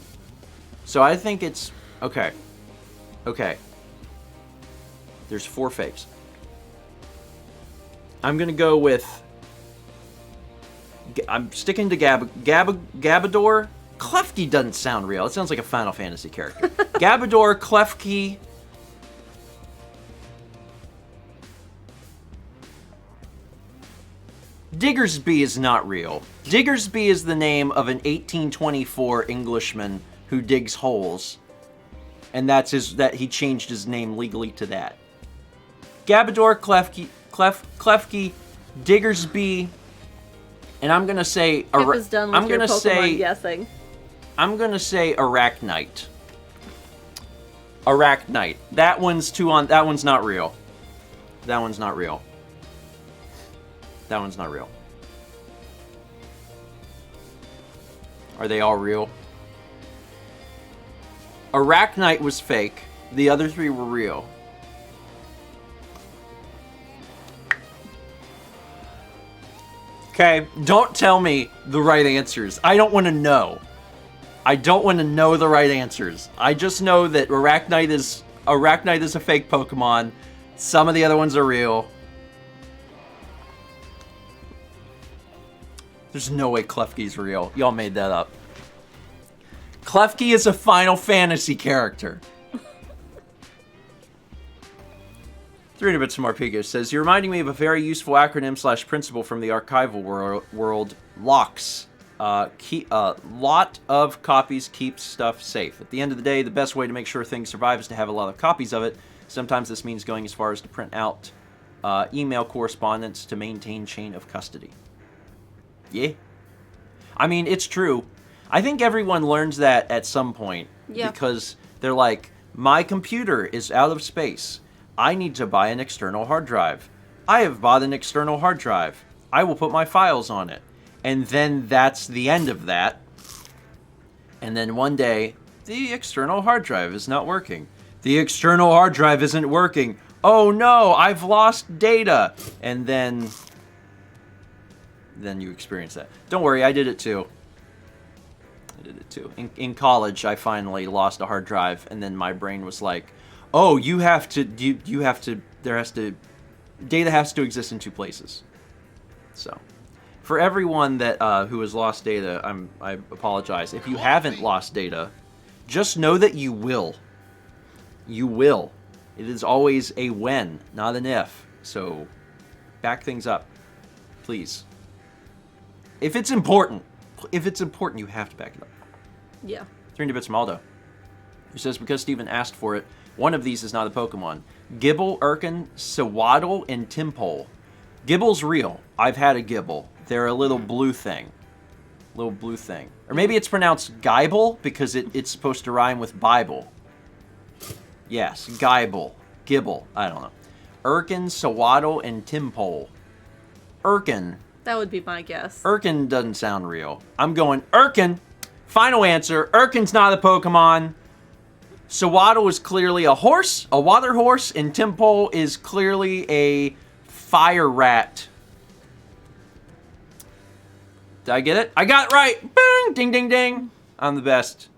[SPEAKER 1] So I think it's... Okay. There's 4 fakes. I'm gonna go with... I'm sticking to Gabador. Klefki doesn't sound real. It sounds like a Final Fantasy character. Gabador, Klefki... Diggersby is not real. Diggersby is the name of an 1824 Englishman who digs holes. And he changed his name legally to that. Gabador, Klefki, Diggersby, and I'm gonna say...
[SPEAKER 2] Kip is done with your Pokemon guessing.
[SPEAKER 1] I'm gonna say Arachnite. Arachnite. That one's not real. That one's not real. Are they all real? Arachnite was fake. The other 3 were real. Okay, don't tell me the right answers. I don't want to know. I don't want to know the right answers. I just know that Arachnite is a fake Pokemon. Some of the other ones are real. There's no way Klefki's real. Y'all made that up. Klefki is a Final Fantasy character. 300 bits more Pika says, you're reminding me of a very useful acronym / principle from the archival world, LOCKS. Lot of copies keeps stuff safe. At the end of the day, the best way to make sure things survive is to have a lot of copies of it. Sometimes this means going as far as to print out email correspondence to maintain chain of custody. Yeah. I mean, it's true. I think everyone learns that at some point.
[SPEAKER 2] Yeah.
[SPEAKER 1] Because they're like, my computer is out of space. I need to buy an external hard drive. I have bought an external hard drive. I will put my files on it. And then that's the end of that. And then one day, the external hard drive is not working. The external hard drive isn't working. Oh no, I've lost data. And then you experience that. Don't worry, I did it too. In college, I finally lost a hard drive, and then my brain was like, oh, data has to exist in two places. So, for everyone that who has lost data, I apologize. If you haven't lost data, just know that you will. You will. It is always a when, not an if. So, back things up, please. If it's important, you have to back it up.
[SPEAKER 2] Yeah.
[SPEAKER 1] 300 bits from Aldo, who says, because Steven asked for it, one of these is not a Pokemon. Gibble, Urkin, Sewaddle, and Timpole. Gibble's real. I've had a Gibble. They're a little blue thing. Or maybe it's pronounced Gibble because it's supposed to rhyme with Bible. Yes, Gibble. Gibble. I don't know. Urkin, Sewaddle, and Timpole. Urkin.
[SPEAKER 2] That would be my guess.
[SPEAKER 1] Urkin doesn't sound real. I'm going Urkin. Final answer. Urkin's not a Pokemon. Sewaddle is clearly a horse, a water horse, and Timpole is clearly a fire rat. Did I get it? I got it right. Boom! Ding, ding, ding. I'm the best.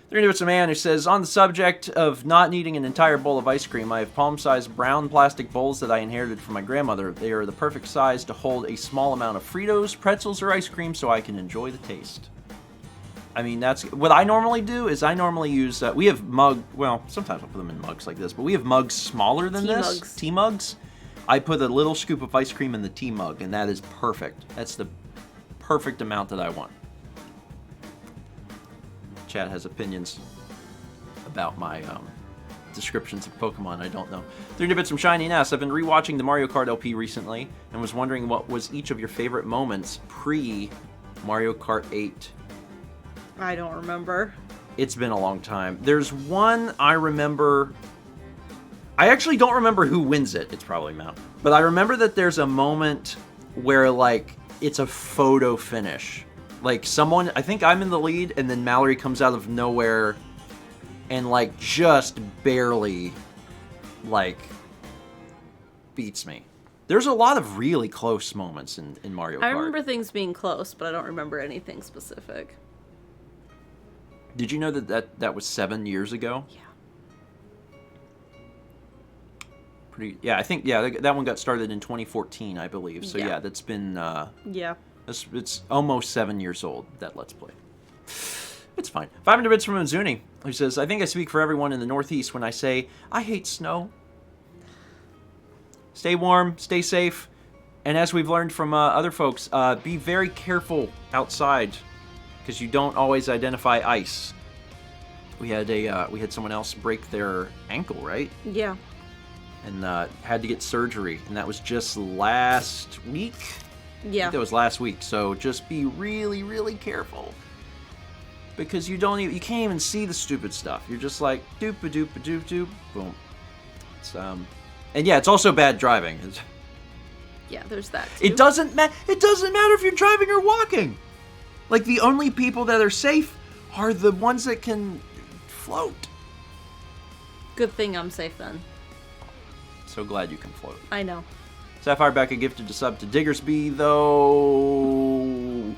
[SPEAKER 1] There's a man who says, on the subject of not needing an entire bowl of ice cream, I have palm-sized brown plastic bowls that I inherited from my grandmother. They are the perfect size to hold a small amount of Fritos, pretzels, or ice cream so I can enjoy the taste. I mean, that's what I normally do is I normally use, we have sometimes I'll put them in mugs like this, but we have mugs smaller than this. Tea mugs. I put a little scoop of ice cream in the tea mug, and that is perfect. That's the perfect amount that I want. Chat has opinions about my descriptions of Pokemon. I don't know. 300 bits from Shiny Ness. I've been rewatching the Mario Kart LP recently and was wondering what was each of your favorite moments pre Mario Kart 8.
[SPEAKER 2] I don't remember.
[SPEAKER 1] It's been a long time. There's one I remember. I actually don't remember who wins it. It's probably Mount. But I remember that there's a moment where, like, it's a photo finish. Like, someone, I think I'm in the lead, and then Mallory comes out of nowhere and, like, just barely, like, beats me. There's a lot of really close moments in Mario Kart.
[SPEAKER 2] I remember things being close, but I don't remember anything specific.
[SPEAKER 1] Did you know that was 7 years ago?
[SPEAKER 2] Yeah.
[SPEAKER 1] I think that one got started in 2014, I believe. So yeah, that's been it's almost 7 years old, that Let's Play. It's fine. 500 bits from Mizuni, who says, I think I speak for everyone in the Northeast when I say I hate snow. Stay warm, stay safe, and as we've learned from other folks, be very careful outside because you don't always identify ice. We had someone else break their ankle, right?
[SPEAKER 2] Yeah.
[SPEAKER 1] And had to get surgery, and that was just last week.
[SPEAKER 2] Yeah.
[SPEAKER 1] I think that was last week. So just be really, really careful because you can't even see the stupid stuff. You're just like doop a doop a doop doop boom. It's and yeah, it's also bad driving.
[SPEAKER 2] Yeah, there's that too.
[SPEAKER 1] It doesn't matter if you're driving or walking. Like the only people that are safe are the ones that can float.
[SPEAKER 2] Good thing I'm safe then.
[SPEAKER 1] So glad you can float.
[SPEAKER 2] I know.
[SPEAKER 1] Sapphire Becca gifted a sub to Diggersby, though.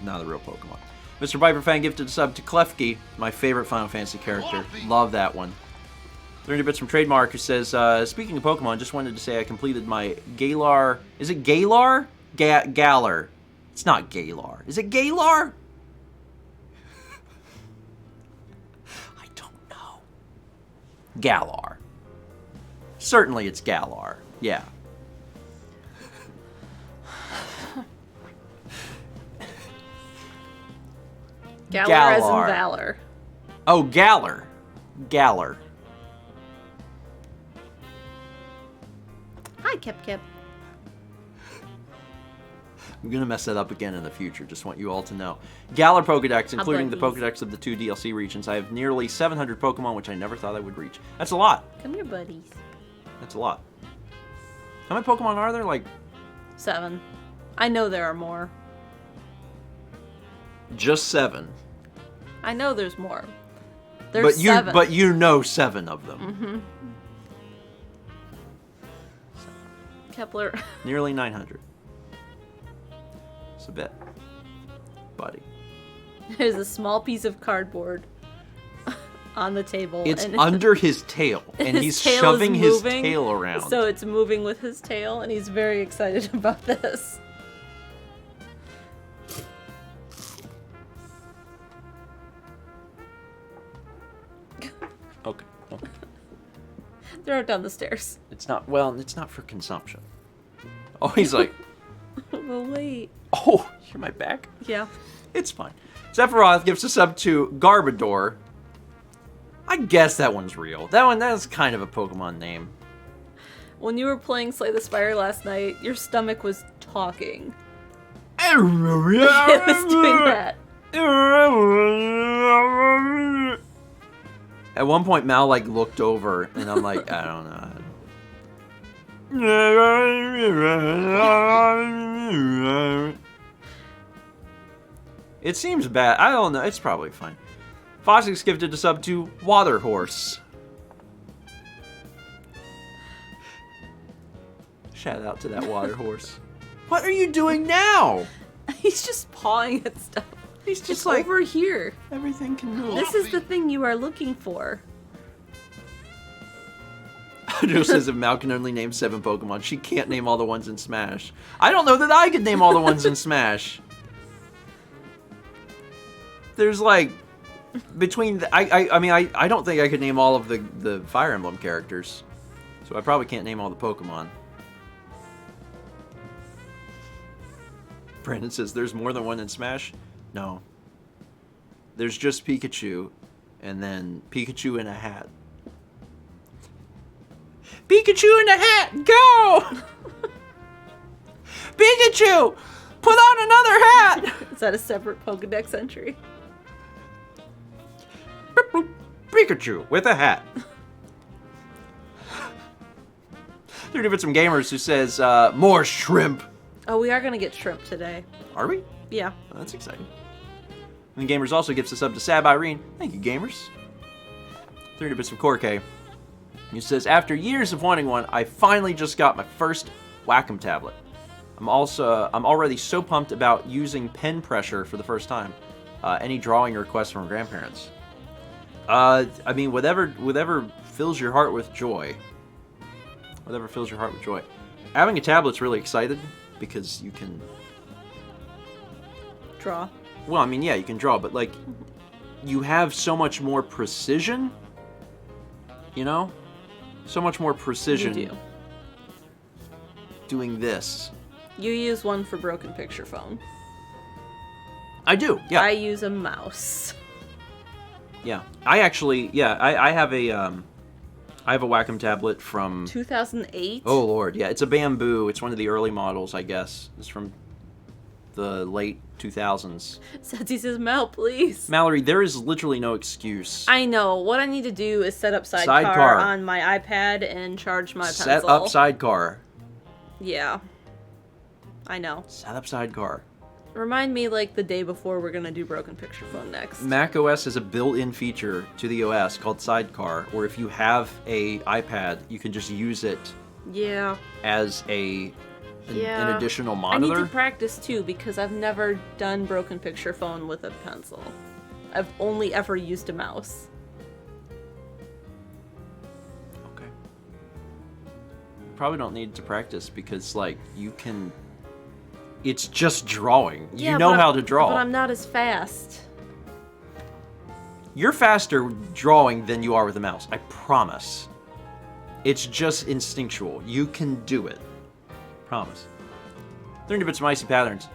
[SPEAKER 1] Not a real Pokemon. Mr. Viper Fan gifted a sub to Klefki, my favorite Final Fantasy character. Love that one. 30 bits from Trademark, who says, speaking of Pokemon, just wanted to say I completed my Galar... Is it Galar? Galar. It's not Galar. Is it Galar? I don't know. Galar. Certainly it's Galar. Yeah.
[SPEAKER 2] Galar as in
[SPEAKER 1] Galar.
[SPEAKER 2] Valor.
[SPEAKER 1] Oh, Galar. Galar.
[SPEAKER 2] Hi, Kip.
[SPEAKER 1] I'm going to mess that up again in the future. Just want you all to know. Galar Pokedex, including the
[SPEAKER 2] buddies.
[SPEAKER 1] Pokedex of the 2 DLC regions. I have nearly 700 Pokemon, which I never thought I would reach. That's a lot.
[SPEAKER 2] Come here, buddies.
[SPEAKER 1] That's a lot. How many Pokemon are there? Like,
[SPEAKER 2] 7. I know there are more.
[SPEAKER 1] just 7.
[SPEAKER 2] I know there's more. There's 7.
[SPEAKER 1] But you know 7 of them.
[SPEAKER 2] Mm-hmm. Kepler.
[SPEAKER 1] Nearly 900. It's a bit. Buddy.
[SPEAKER 2] There's a small piece of cardboard on the table.
[SPEAKER 1] It's
[SPEAKER 2] and
[SPEAKER 1] under his tail, and
[SPEAKER 2] his
[SPEAKER 1] he's
[SPEAKER 2] tail is
[SPEAKER 1] shoving his
[SPEAKER 2] moving,
[SPEAKER 1] tail around.
[SPEAKER 2] So it's moving with his tail, and he's very excited about this.
[SPEAKER 1] Okay.
[SPEAKER 2] Throw it down the stairs.
[SPEAKER 1] It's not, well, it's not for consumption. Oh, he's like,
[SPEAKER 2] Well, wait.
[SPEAKER 1] oh, you're my back?
[SPEAKER 2] Yeah.
[SPEAKER 1] It's fine. Sephiroth gives a sub to Garbodor. I guess that one's real. That's kind of a Pokemon name.
[SPEAKER 2] When you were playing Slay the Spire last night, your stomach was talking.
[SPEAKER 1] It
[SPEAKER 2] It was doing that.
[SPEAKER 1] At one point, Mal like looked over, and I'm like, I don't know. It seems bad. I don't know. It's probably fine. Foxix gifted a sub to Water Horse. Shout out to that Water Horse. What are you doing now?
[SPEAKER 2] He's just pawing at stuff.
[SPEAKER 1] He's just
[SPEAKER 2] It's
[SPEAKER 1] like,
[SPEAKER 2] over here.
[SPEAKER 1] everything can move.
[SPEAKER 2] This is the thing you are looking for.
[SPEAKER 1] Joe says if Mal can only name 7 Pokemon, she can't name all the ones in Smash. I don't know that I could name all the ones in Smash. There's like, between, I mean, I don't think I could name all of the Fire Emblem characters. So I probably can't name all the Pokemon. Brandon says there's more than one in Smash? No. There's just Pikachu, and then Pikachu in a hat. Pikachu in a hat, go! Pikachu, put on another hat!
[SPEAKER 2] Is that a separate Pokedex entry?
[SPEAKER 1] Pikachu with a hat. They're giving some gamers who says, more shrimp.
[SPEAKER 2] Oh, we are gonna get shrimp today.
[SPEAKER 1] Are we?
[SPEAKER 2] Yeah.
[SPEAKER 1] Oh, that's exciting. And the Gamers also gives us up to Sab Irene. Thank you, Gamers. 30 bits from Corkay. He says, after years of wanting one, I finally just got my first Wacom tablet. I'm already so pumped about using pen pressure for the first time. Any drawing requests from grandparents? I mean, whatever fills your heart with joy. Whatever fills your heart with joy. Having a tablet's really excited because you can
[SPEAKER 2] Draw.
[SPEAKER 1] Well, I mean, yeah, you can draw, but, like, you have so much more precision, you know? So much more precision
[SPEAKER 2] You do.
[SPEAKER 1] doing this.
[SPEAKER 2] You use one for broken picture phone.
[SPEAKER 1] I do, yeah.
[SPEAKER 2] I use a mouse.
[SPEAKER 1] Yeah. I actually, yeah, I have a Wacom tablet from...
[SPEAKER 2] 2008?
[SPEAKER 1] Oh, Lord, yeah. It's a Bamboo. It's one of the early models, I guess. It's from the late 2000s.
[SPEAKER 2] Setzi says, Mel, please.
[SPEAKER 1] Mallory, there is literally no excuse.
[SPEAKER 2] I know. What I need to do is set up Sidecar,
[SPEAKER 1] Sidecar.
[SPEAKER 2] on my iPad and charge my pencil.
[SPEAKER 1] Set up Sidecar.
[SPEAKER 2] Yeah. I know.
[SPEAKER 1] Set up Sidecar.
[SPEAKER 2] Remind me, like, the day before we're gonna do Broken Picture Phone next.
[SPEAKER 1] Mac OS has a built-in feature to the OS called Sidecar, where if you have a iPad, you can just use it
[SPEAKER 2] Yeah.
[SPEAKER 1] as a an additional
[SPEAKER 2] I
[SPEAKER 1] monitor.
[SPEAKER 2] need to practice too because I've never done broken picture phone with a pencil. I've only ever used a mouse.
[SPEAKER 1] Okay. You probably don't need to practice because, like, you can... It's just drawing.
[SPEAKER 2] Yeah,
[SPEAKER 1] you know
[SPEAKER 2] but
[SPEAKER 1] how to draw.
[SPEAKER 2] But I'm not as fast.
[SPEAKER 1] You're faster drawing than you are with a mouse. I promise. It's just instinctual. You can do it. Promise. 30 bits of icy patterns.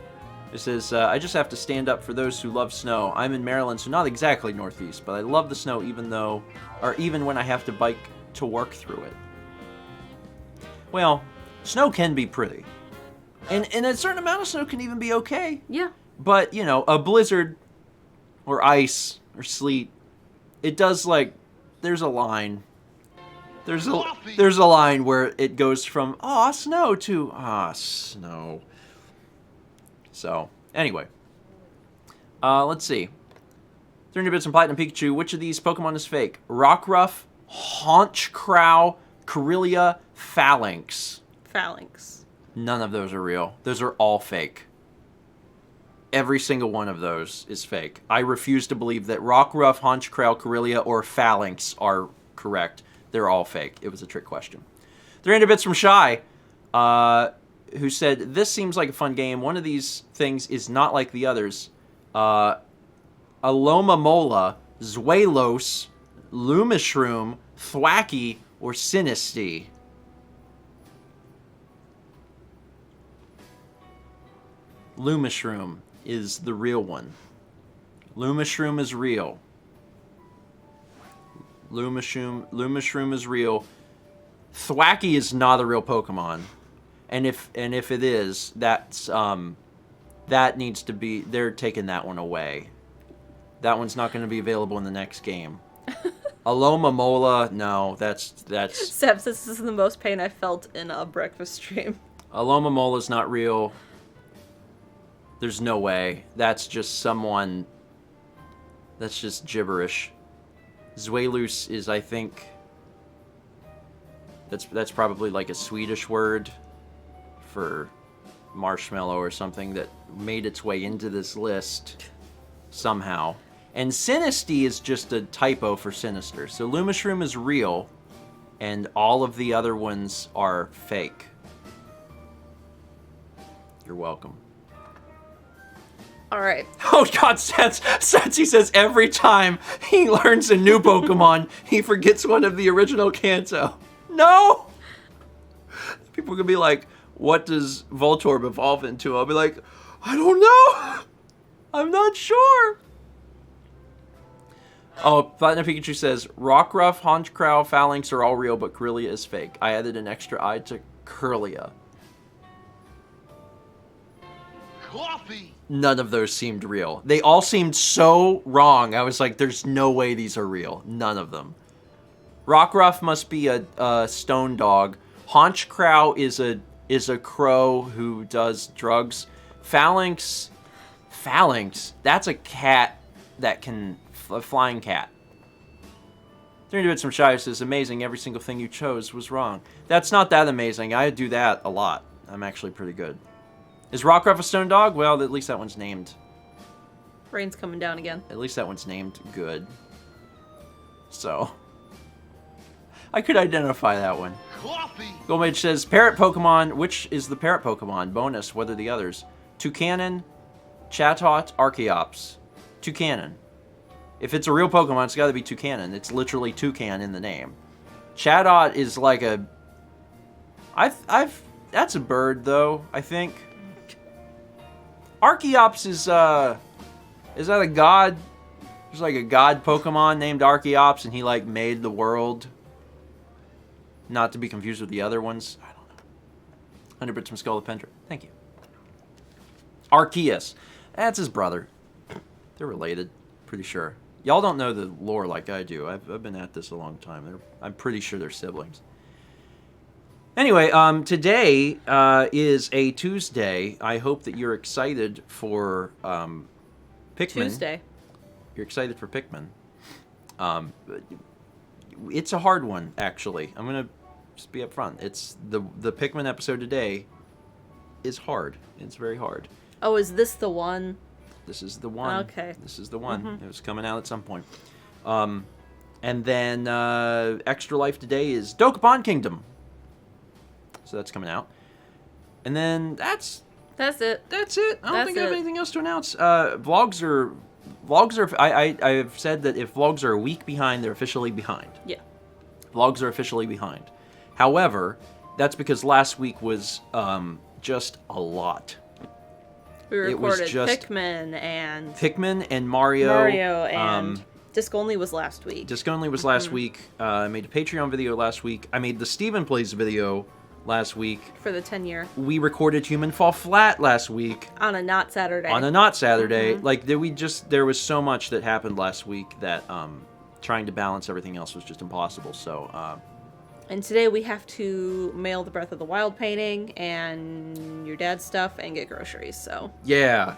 [SPEAKER 1] It says, I just have to stand up for those who love snow. I'm in Maryland, so not exactly northeast, but I love the snow even when I have to bike to work through it. Well, snow can be pretty. And a certain amount of snow can even be okay.
[SPEAKER 2] Yeah.
[SPEAKER 1] But, you know, a blizzard or ice or sleet, it does, like, there's a line. There's a line where it goes from, aw, snow to, snow. So, anyway. Let's see. 300 bits and Platinum Pikachu. Which of these Pokemon is fake? Rockruff, Haunchcrow, Corellia, Phalanx.
[SPEAKER 2] Phalanx.
[SPEAKER 1] None of those are real. Those are all fake. Every single one of those is fake. I refuse to believe that Rockruff, Haunchcrow, Corellia, or Phalanx are correct. They're all fake. It was a trick question. 300 bits from Shy, who said, this seems like a fun game. One of these things is not like the others. Alomomola, Zuelos, Lumishroom, Thwacky, or Sinistea. Lumishroom is the real one. Lumishroom is real. Lumishroom is real. Thwacky is not a real Pokemon. And if it is, that needs to be, they're taking that one away. That one's not going to be available in the next game. Alomomola, no, that's
[SPEAKER 2] Seb says this is the most pain I felt in a breakfast stream.
[SPEAKER 1] Alomamola's not real. There's no way. That's just someone... That's just gibberish. Zuelus is, I think... That's probably like a Swedish word for marshmallow or something that made its way into this list somehow. And Sinistea is just a typo for sinister. So Lumishroom is real, and all of the other ones are fake. You're welcome.
[SPEAKER 2] All right.
[SPEAKER 1] Oh god, Satsy says every time he learns a new Pokemon, he forgets one of the original Kanto. No! People are gonna be like, what does Voltorb evolve into? I'll be like, I don't know! I'm not sure! Oh, Platinum Pikachu says, Rockruff, Haunchcrow, Phalanx are all real, but Corellia is fake. I added an extra I to Corellia.
[SPEAKER 3] Coffee.
[SPEAKER 1] None of those seemed real. They all seemed so wrong. I was like, there's no way these are real. None of them. Rockruff must be a stone dog. Haunchcrow is a crow who does drugs. Phalanx, that's a cat that can... a flying cat. 300 bits from Shire says, amazing, every single thing you chose was wrong. That's not that amazing. I do that a lot. I'm actually pretty good. Is Rockruff a stone dog? Well, at least that one's named.
[SPEAKER 2] Rain's coming down again.
[SPEAKER 1] At least that one's named good. So, I could identify that one.
[SPEAKER 3] Coffee.
[SPEAKER 1] Goldmage says, parrot Pokemon. Which is the parrot Pokemon? Bonus, what are the others? Toucanon, Chatot, Archeops. Toucanon. If it's a real Pokemon, it's got to be Toucanon. It's literally toucan in the name. Chatot is like a... That's a bird, though, I think. Archeops is that a god? There's like a god Pokemon named Archeops, and he like made the world. Not to be confused with the other ones. I don't know. 100 bits from Scolopendra. Thank you. Arceus. That's his brother. They're related, pretty sure. Y'all don't know the lore like I do. I've been at this a long time. I'm pretty sure they're siblings. Anyway, today is a Tuesday. I hope that you're excited for Pikmin.
[SPEAKER 2] Tuesday.
[SPEAKER 1] You're excited for Pikmin. It's a hard one, actually. I'm going to just be upfront. It's the Pikmin episode today is hard. It's very hard.
[SPEAKER 2] Oh, is this the one?
[SPEAKER 1] This is the one.
[SPEAKER 2] Okay.
[SPEAKER 1] This is the one. It was coming out at some point. And then Extra Life today is Dokapon Kingdom. So that's coming out. And then that's
[SPEAKER 2] it.
[SPEAKER 1] That's it. I don't
[SPEAKER 2] That's
[SPEAKER 1] think I have
[SPEAKER 2] it.
[SPEAKER 1] anything else to announce. Vlogs are. I've said that if vlogs are a week behind, they're officially behind.
[SPEAKER 2] Yeah.
[SPEAKER 1] Vlogs are officially behind. However, that's because last week was just a lot.
[SPEAKER 2] We
[SPEAKER 1] It was
[SPEAKER 2] recorded
[SPEAKER 1] just-
[SPEAKER 2] Pikmin and
[SPEAKER 1] Mario.
[SPEAKER 2] and Disc Only was last week.
[SPEAKER 1] Disc Only was last week. I made a Patreon video last week. I made the Steven Plays video last week.
[SPEAKER 2] For the 10-year.
[SPEAKER 1] We recorded Human Fall Flat last week.
[SPEAKER 2] On a not Saturday.
[SPEAKER 1] On a not Saturday. Like, there was so much that happened last week that trying to balance everything else was just impossible. So,
[SPEAKER 2] And today we have to mail the Breath of the Wild painting and your dad's stuff and get groceries, so.
[SPEAKER 1] yeah.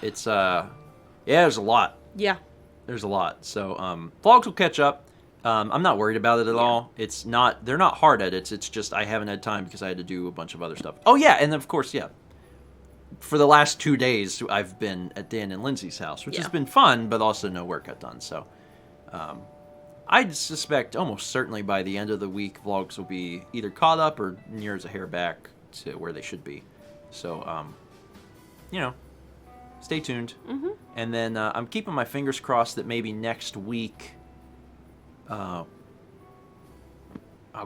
[SPEAKER 1] It's, there's a lot.
[SPEAKER 2] Yeah.
[SPEAKER 1] There's a lot. So, vlogs will catch up. I'm not worried about it at all. They're not hard edits. It's just I haven't had time because I had to do a bunch of other stuff. Oh, yeah, and of course, for the last 2 days, I've been at Dan and Lindsay's house, which has been fun, but also no work got done. So, I'd suspect almost certainly by the end of the week, vlogs will be either caught up or near as a hair back to where they should be. So, stay tuned. And then I'm keeping my fingers crossed that maybe next week I'll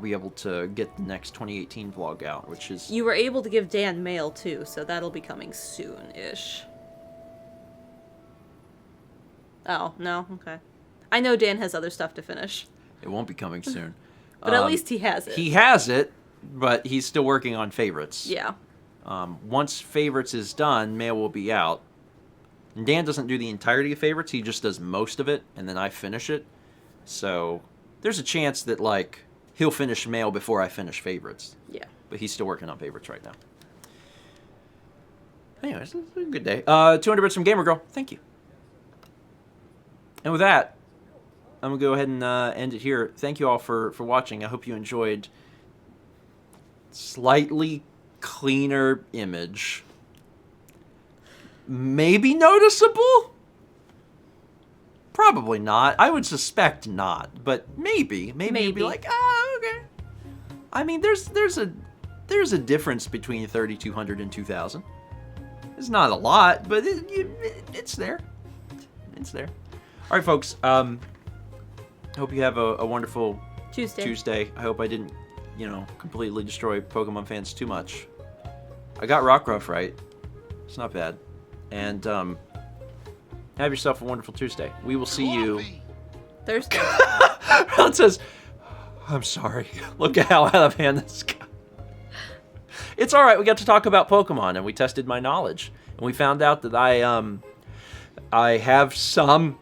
[SPEAKER 1] be able to get the next 2018 vlog out, which is...
[SPEAKER 2] You were able to give Dan mail, too, so that'll be coming soon-ish. Oh, no? Okay. I know Dan has other stuff to finish.
[SPEAKER 1] It won't be coming soon.
[SPEAKER 2] But at least he has it.
[SPEAKER 1] He has it, but he's still working on favorites.
[SPEAKER 2] Yeah.
[SPEAKER 1] Once favorites is done, mail will be out. And Dan doesn't do the entirety of favorites. He just does most of it, and then I finish it. So there's a chance that, like, he'll finish mail before I finish favorites.
[SPEAKER 2] Yeah.
[SPEAKER 1] But he's still working on favorites right now. Anyways, it's a good day. 200 bits from Gamer Girl. Thank you. And with that, I'm going to go ahead and end it here. Thank you all for watching. I hope you enjoyed slightly cleaner image. Maybe noticeable? Probably not. I would suspect not, but maybe. Maybe you'd be like, okay. I mean, there's a difference between 3200 and 2000. It's not a lot, but it's there. It's there. All right, folks. Hope you have a wonderful Tuesday. I hope I didn't, completely destroy Pokemon fans too much. I got Rockruff right. It's not bad. And have yourself a wonderful Tuesday. We will see you
[SPEAKER 2] Thursday.
[SPEAKER 1] Ron says, I'm sorry. Look at how out of hand this got. It's all right. We got to talk about Pokemon, and we tested my knowledge. And we found out that I have some